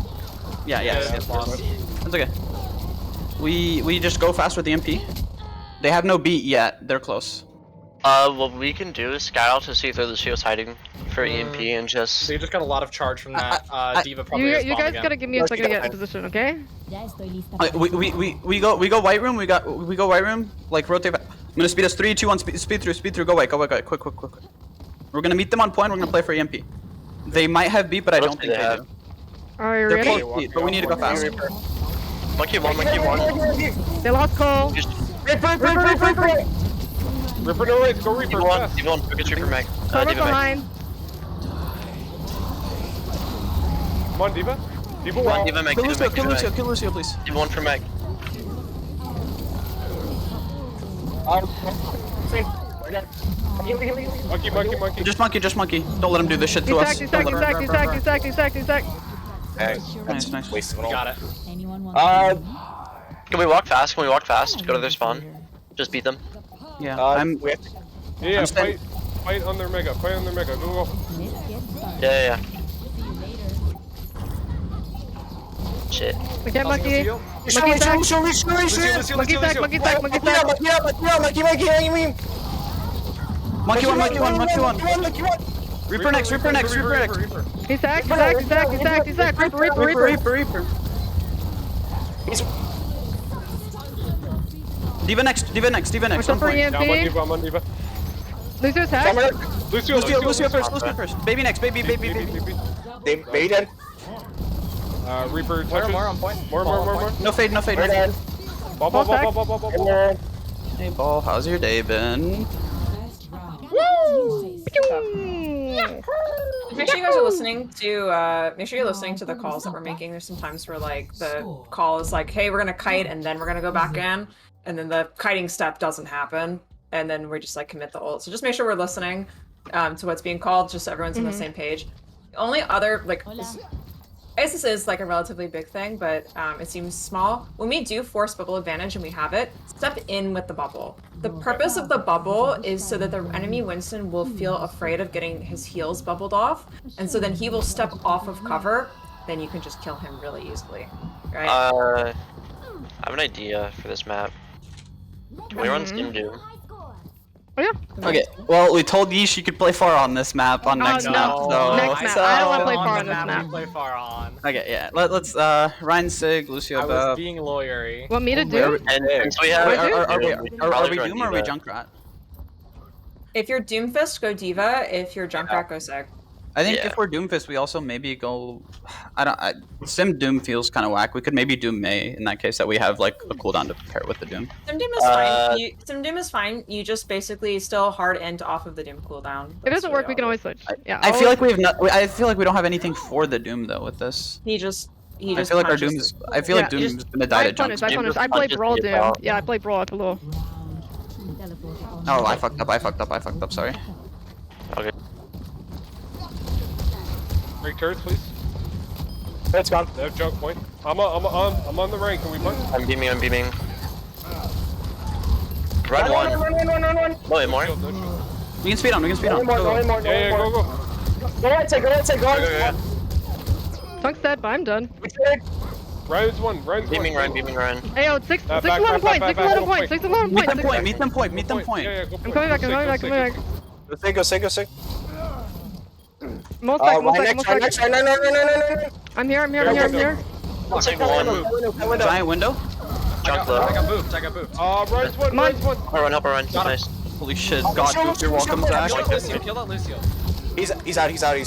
Yeah, It's lost. That's okay. We just go fast with the MP. They have no beat yet. They're close. What we can do is scout out to see if Lucio's hiding for EMP and just. So you just got a lot of charge from that. Diva probably has You bomb guys again. gotta give me a second to get in position, okay? Ya estoy lista. We go white room. We go white room. Like rotate back. I'm gonna speed us 3, 2, 1. Speed through. Go white. Quick. We're gonna meet them on point. We're gonna play for EMP. They might have beat, but I don't think they do. Are you They're ready? close beat, but we need to go fast. Monkey one, monkey one. They lost Cole. Reaper. Reaper, no race, go Reaper, Diva one, fast. Diva one, focus Reaper Meg. Summer's Diva Meg. behind. Come on, Diva. Diva Come on, one. Diva Meg, Kill Diva Meg, Diva Meg. Kill Lucio, please. Diva one for Meg. Monkey. Just monkey. Don't let him do this shit to us. He's Don't let him- sacked. Nice. Wasted it all. Got it. Anyone want Can we walk fast? Can we walk fast? Go to their spawn. Just beat them. Yeah, We have to Yeah, I'm staying- fight on their mega, Go. Let's get started. Yeah. See you later. Shit. Okay, monkey. Lucio. Monkey sack. Lucio. Monkey sack. Monkey sack. Monkey one. Reaper next. He's sacked. Reaper. Diva next. What's On up for point. Now I'm on EMP? Diva, I'm on Diva. Lucio's hacked. Lucio first. Baby next. Baby. They made it. Reaper touches. More on point. More. No fade. Ball. Hey, Ball, how's your day been? Make sure you guys are listening to you're listening to the calls that we're making. There's some times where like the call is like, hey, we're gonna kite and then we're gonna go back in, and then the kiting step doesn't happen, and then we just like commit the ult. So just make sure we're listening to what's being called, just so everyone's on the same page. The only other like I guess this is like a relatively big thing, but it seems small. When we do force bubble advantage and we have it, step in with the bubble. The purpose of the bubble is so that the enemy Winston will feel afraid of getting his heals bubbled off, and so then he will step off of cover, then you can just kill him really easily, right? I have an idea for this map. Can we run Steam Doom? Oh yeah. Okay, well, we told Yi she could play far on this map on next no. map, so... Next map. I don't wanna play far on this map. map. We play far on. Okay, yeah, let's, Ryan Sig, Lucio I was Bub... being lawyery. Want me to do? And since we have. Wait, are we probably run Doom or are we Diva. Junkrat? If you're Doomfist, go Diva. If you're Junkrat, go Seg. I think Yeah. if we're Doomfist, we also maybe go... Sim Doom feels kind of whack. We could maybe Doom May in that case, that we have like a cooldown to pair with the Doom. Sim Doom is fine. Sim Doom is fine. You just basically still hard end off of the Doom cooldown. If it doesn't work, we can always switch. Yeah. I feel like we have not... I feel like we don't have anything for the Doom though with this. He just I feel like our Doom punches- is... I feel like Yeah, Doom is gonna die to Junk. I punish. I play Brawl Doom. Yeah, I play Brawl at the low. Oh, I fucked up, sorry. Okay. Break turrets, please. It's gone. They have junk point. I'm on the rank. Can we punch? I'm beaming. Red one. Run. No, wait, more. Shield, no shield. We can speed on. Yeah, go. Go right side. Yeah. Punk's dead, but I'm done. Ryan's one. Beaming Ryan. Hey, yo, 6 Back, 11 points. back, 6 11 back, points. 6 11 Meet points. them point. Meet them point. Yeah, go I'm coming back. Go sick. Most back. No. I'm here. I'll take one. Giant window. Junk I got low. booped. Ryan's one. Help her run. Nice. Holy shit. God, Boop, you're welcome, Zach. Lucio, kill that Lucio. He's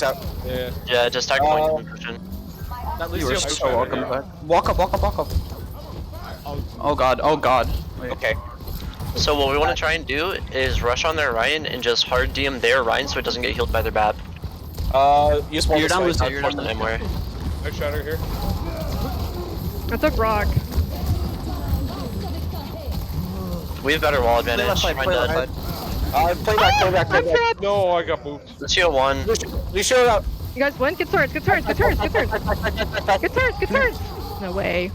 out. Yeah. Yeah, just tag point. That You Lucio. are so welcome, Zach. Walk up. Oh god. Wait. Okay. So what we want to try and do is rush on their Ryan and just hard DM their Ryan so it doesn't get healed by their BAP. Use one. You're down, Lucy. Not You're force down. them anymore. I shatter here. I took rock. We have better wall Play advantage. left side. Ryan Play left dead. side. Play back, play back, play I'm back. trapped. No, I got moved. Lucio 1. Lucio out. You guys win? Get turrets, get turrets, get turrets, get turrets. Get turrets, get turrets. No way.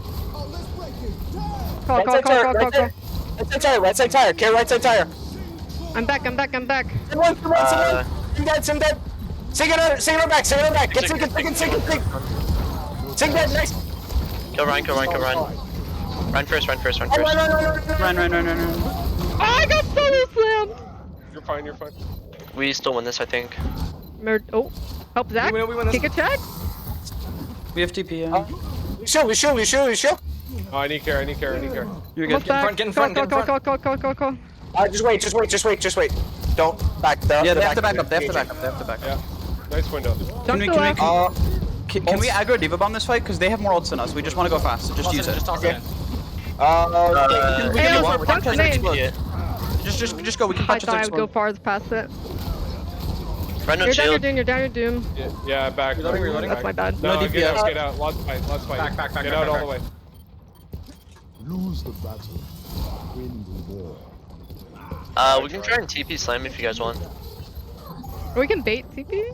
Call, Right call, side call, tire, call, right call, side. Right side tire, right side tire. Care right side tire. I'm back, I'm back, I'm back. Someone. Sim dead, Sim dead. Sing it on back, sing it on back. Get Sing. Sing dead, nice. Kill Ryan, kill Ryan, kill Ryan. Run first, run first, run Oh, first. Run. Oh, I got solo slammed. You're fine, you're fine. We still win this, I think. Oh, help Zach. We win this. Kick a check. We have TP. Lucio. Oh, I need care, I need care. You're Almost good. back. Get in front. Call. Just wait. Don't back the. Yeah, they have to back up. They have to back up. Yeah. Nice window. Jump to left. Can we aggro Diva bomb this fight? Because they have more ults than us. We just want to go fast. Just use it. Just toss it in. We Hey, can also, do punch one. name. Just go. We can I punch thought I it. would go far past it. Run no You're down, shield. you're down, you're doom. Yeah, back. Reloading. That's my bad. No, No get DPS. out. Let's fight. Back. Get out all the way. Lose the battle, win the war. We can try and TP slam if you guys want. Or we can bait TP.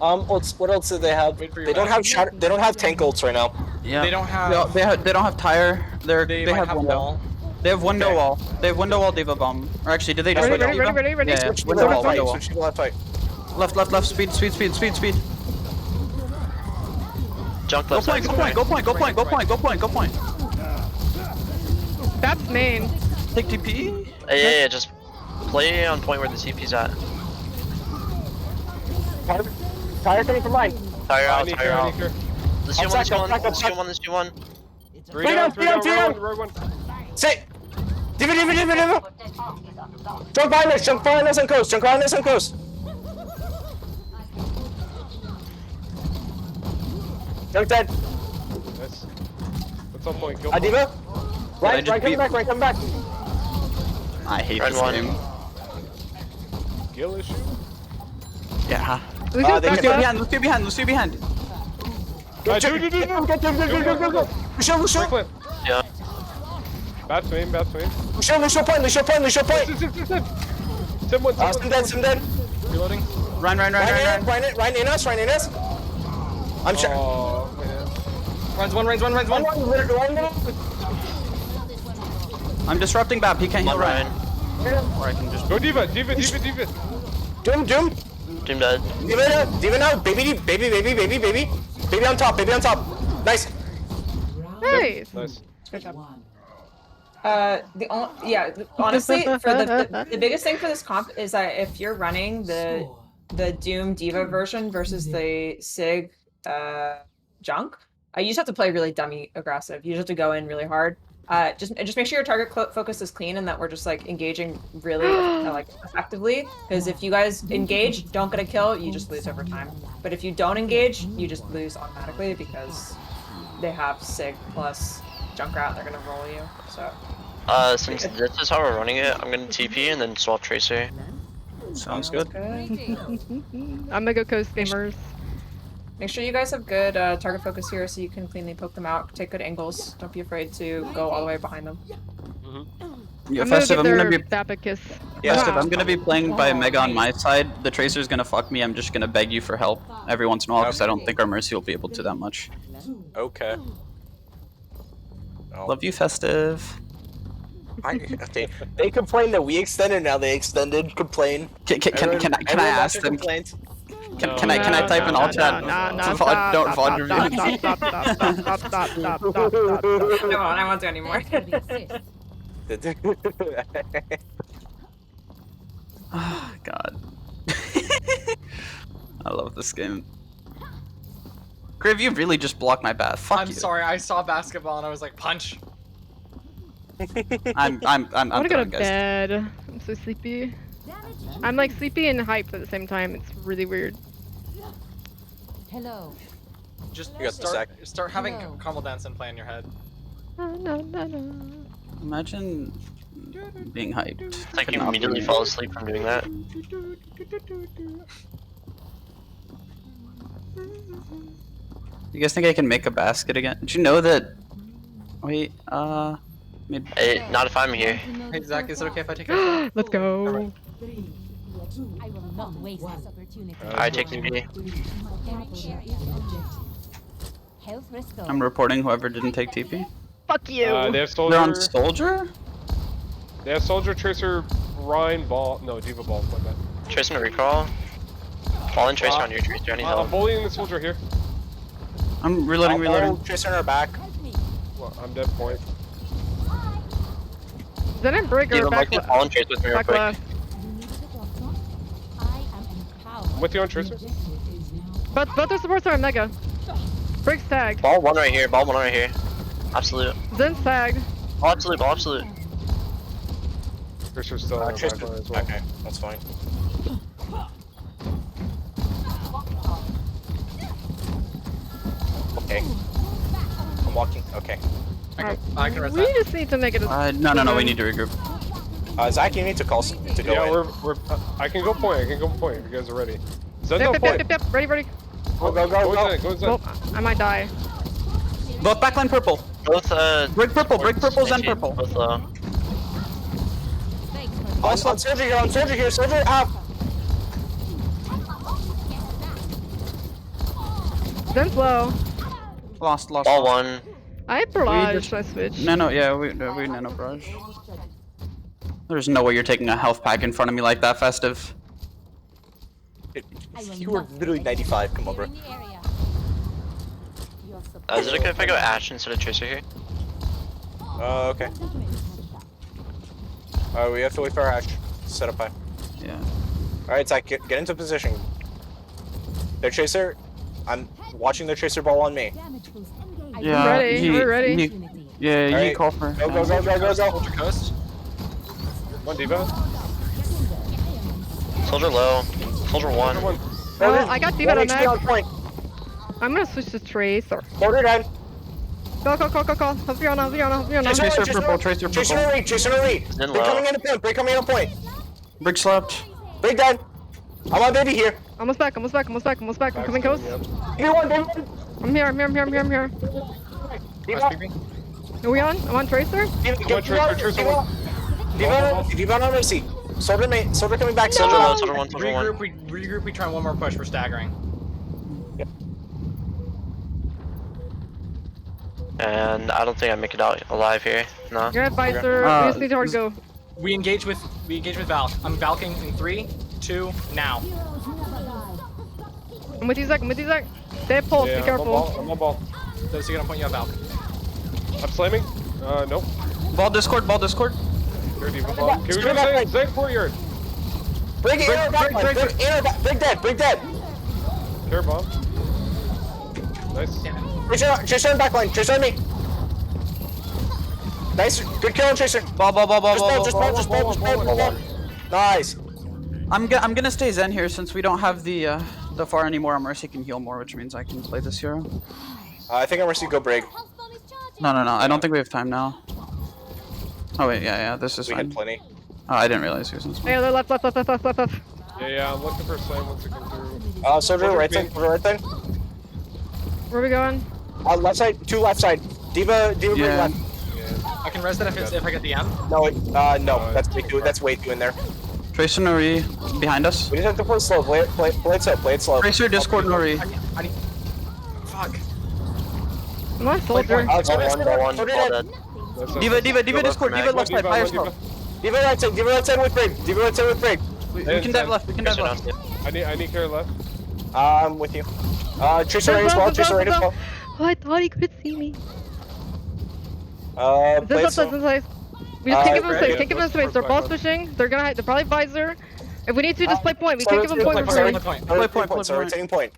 What else do they have? Wait for your They don't back. have shatter. They don't have tank ults right now. Yeah. They don't have. No, they don't have tire. They might have have window. wall. They have window Okay. wall. They have window wall Diva bomb. Or actually, did they just Ready, switch Diva? ready. Yeah. Switch to Window the wall. left Window wall. fight. Switch to the left fight. Left. Speed. Junk Go left side. point. That's main. Take TP. Yeah, just play on point where the TP's at. Tire coming from mine. Tire I out, need tire care, I out. need care. This you one, this you one, this you one. Three down, rogue one. Sit. Diva. Jump behind us on coast. Jump dead. Nice. What's on point? Kill point. Diva. I Right, just beat- right, come back. I hate Run this one. game. Skill issue? Yeah. We can they back can- up. Let's do behind. Go. Go. Lucio. Quick, Yeah. Bats main. Lucio point. Sit. Sim one. Sim dead. Reloading. Run. Right in us. I'm sure. Oh, man. Runs one. I'm disrupting BAP. He can't heal One Ryan. Ryan. Or I can just. Go Diva. Doom. Doom dead. Diva now. Baby on top. Nice. Nice. Nice. Good job. Honestly, for the biggest thing for this comp is that if you're running the Doom Diva version versus the Sig Junk, you just have to play really dummy aggressive. You just have to go in really hard. Just make sure your target focus is clean and that we're just like engaging really like effectively. Because if you guys engage, don't get a kill, you just lose over time. But if you don't engage, you just lose automatically because they have Sig plus Junkrat. They're gonna roll you. So. Since this is how we're running it, I'm gonna TP and then swap Tracer. Sounds good. I'm gonna go coast gamers. Make sure you guys have good target focus here so you can cleanly poke them out. Take good angles. Don't be afraid to go all the way behind them. Yeah, I'm Festive, I'm gonna gonna give be. their Bapicus. Festive, I'm gonna be playing by Mega on my side. The Tracer's gonna fuck me. I'm just gonna beg you for help every once in a while because I don't think our Mercy will be able to that much. Okay. Love you, Festive. Okay. They complained that we extended. Now they extended. Complain. Can I ask them? Complaints. Can I type in all chat? Don't VOD review. No, I won't do anymore. Oh, God. I love this game. Griv, you really just blocked my bat. Fuck I'm you. sorry. I saw basketball and I was like, punch. I'm I wanna go to done, guys. bed. I'm so sleepy. I'm like sleepy and hyped at the same time. It's really weird. Hello. Just You got the start having Carmel Dance and play in your head. No. Imagine Being hyped. It's like Could you not immediately be. fall asleep from doing that. You guys think I can make a basket again? Did you know that? Wait, maybe. Not if I'm here. Hey Zach, is it okay if I take it? Let's go. Alright. I will not waste this opportunity. I take TP. Health restore. I'm reporting whoever didn't take TP. Fuck you. They have soldier. They're on soldier. They have soldier, tracer, Ryan, ball. No, Diva ball. My bad. Tracer and recall. Fall and tracer on your tracer. Any I'm help? bullying the soldier here. I'm reloading, reloading. Tracer in our back. Well, I'm dead point. Then I break Diva, her back, Mike, fall and trace with me real back quick. left. I am empowered. I'm with you on tracer. But their supports are mega. Briggs tagged. Ball one right here. Ball one right here. Absolute. Zen's tagged. Ball absolute. Ball absolute. Tracer's still on the back line as well. Okay, that's fine. Okay. I'm walking. Okay. I can rest We that. just need to make it a No, we need to regroup. Zach, you need to call to go Yeah, in. we're. I can go point. I can go point if you guys are ready. Zen's Yep, on yep, point. yep, yep, ready, ready. Go, go, go, Go go. inside. Go inside. Well, I might die. Both backline purple. Both Break purple, break purple, Zen 19, purple. Both low. On soldier here, on soldier here, soldier up. Zen's low. Lost. Ball one. I barrage, I switch. No, yeah, we nano barrage. There's no way you're taking a health pack in front of me like that, Festive. You were literally 95. Come over. Is it okay if I go Ash instead of Tracer here? Okay. We have to wait for our Ash. Set up high. Yeah. Alright, Zach, get into position. Their chaser. I'm watching their chaser ball on me. Yeah. ready, we're ready. Yeah, you Alright. call for. Go, go, go, go, go, go. Soldier coast. One Diva. Soldier low. Soldier one. One. Oh, I got Diva on HP on that. point. I'm gonna switch to Tracer. Soldier down. Go. Help me on. Tracer purple, tracer Chaser purple. no read, chaser no read. Then Break low. coming in a point, break coming in a point. Brick slapped. Break down. I'm on baby here. Almost back. I'm coming coast. Here one, baby. I'm here. Nice PB. Are we on? I'm on Tracer? Diva on Macy. Soldier coming back. Soldier Soldier low. low. Soldier one. Soldier one. Regroup, we try one more push, we're staggering. And I don't think I make it out alive here. No. You're advisor. We just need to hard go. We engage with Valk. I'm Valking in 3, 2, now. I'm with you, Zach. Stay at pulse. Yeah, Be careful. I'm on ball. Those who get on point, you have Valk. I'm slamming. Nope. Ball discord. Here, Diva ball. Can we go Zen courtyard? Break it, break dead. Care bomb. Nice. Tracer on backline, Tracer on me. Nice, good kill on Tracer. Ball. Just ball. Nice. I'm gonna stay Zen here since we don't have the far anymore. Mercy can heal more, which means I can play this hero. I think I'm gonna see go break. No. I don't think we have time now. Oh wait, yeah. This is We fine. had plenty. Oh, I didn't realize he was in spawn. Yeah, they're left. Yeah, I'm looking for a slam once it comes through. Soldier right then. Where are we going? Left side, two left side. Diva bring Yeah. left. I can res that if I get the M. No, no, that's way too in there. Tracer Nori behind us. We just have to play slow. Play it slow. Tracer Discord Nori. I need... Fuck. I'm on soldier. Ball one. Ball dead. Diva Discord. Diva left side. Fire slow. Diva right side with break. We can dive left. Tracer down. I need care left. I'm with you. Tracer right as well. Tracer right as well. Oh, I thought he could see me. Play it Zen's slow. outside. We just can't give them ready. space. Can't give them space. They're ball switching. They're probably visor. If we need to, just play point. We Sorry, can't give them point. sorry, We're Play point. Play point. Sorry, taking point.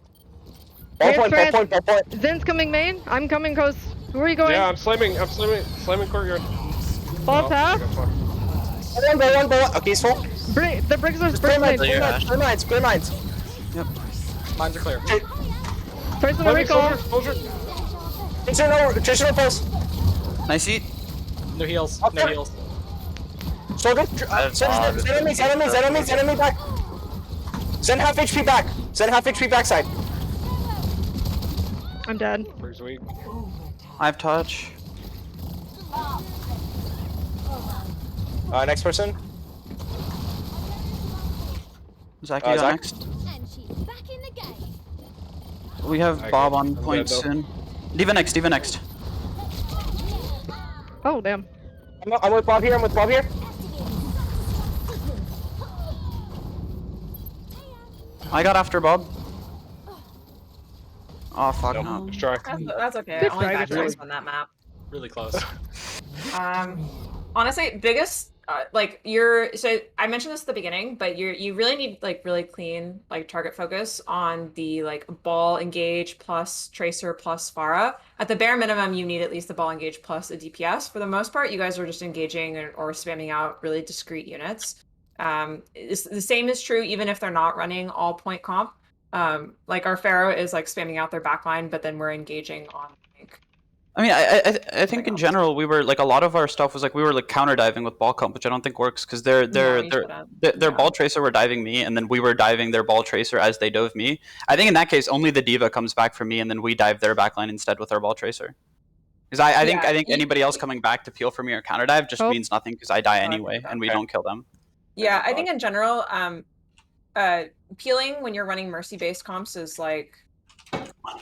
Trans. Ball point. Zen's coming main. I'm coming coast. Who are you going? Yeah, I'm slamming courtyard. Ball half. One. Okay, he's full. The bricks are Clear main. mines. Yep. Mines are clear. Trace on the recall. Soldier. Tracer no post. Nice eat. No heals. Okay. No heals. Soldier, Zen on me back. Zen half HP back. Zen half HP backside. I'm dead. Where's weak? I have touch. Next person. Zach, you got Zach? next. And she's back in the game. We have Okay, Bob on I'm point dead, though. soon. Diva next, Diva next. Oh damn. I'm with Bob here. I got after Bob. Oh fuck Nope. no. Let's try. That's okay. Good Only try, back good try. twice on that map. Really close. Honestly, biggest like so I mentioned this at the beginning, but you really need like really clean like target focus on the like ball engage plus tracer plus Pharah. At the bare minimum, you need at least the ball engage plus a DPS. For the most part, you guys are just engaging or spamming out really discrete units. The same is true even if they're not running all point comp. Like our Pharaoh is like spamming out their backline, but then we're engaging on like. I mean, I think in general we were like a lot of our stuff was like we were like counter diving with ball comp, which I don't think works because their ball tracer were diving me, and then we were diving their ball tracer as they dove me. I think in that case only the diva comes back for me, and then we dive their backline instead with our ball tracer. Because I think anybody else coming back to peel for me or counter dive just means nothing because I die anyway and we don't kill them. Yeah, I think in general, peeling when you're running mercy based comps is like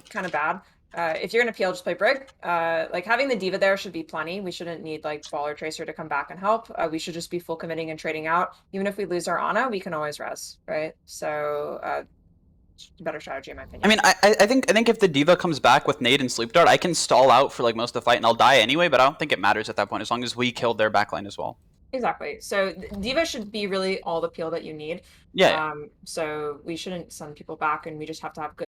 kind of bad. If you're gonna peel, just play Brig. Like having the diva there should be plenty. We shouldn't need like ball or tracer to come back and help. We should just be full committing and trading out. Even if we lose our Ana, we can always res, right? So better strategy in my opinion. I mean, I think if the diva comes back with nade and sleep dart, I can stall out for like most of the fight and I'll die anyway. But I don't think it matters at that point as long as we killed their backline as well. Exactly. So diva should be really all the peel that you need. Yeah. So we shouldn't send people back, and we just have to have good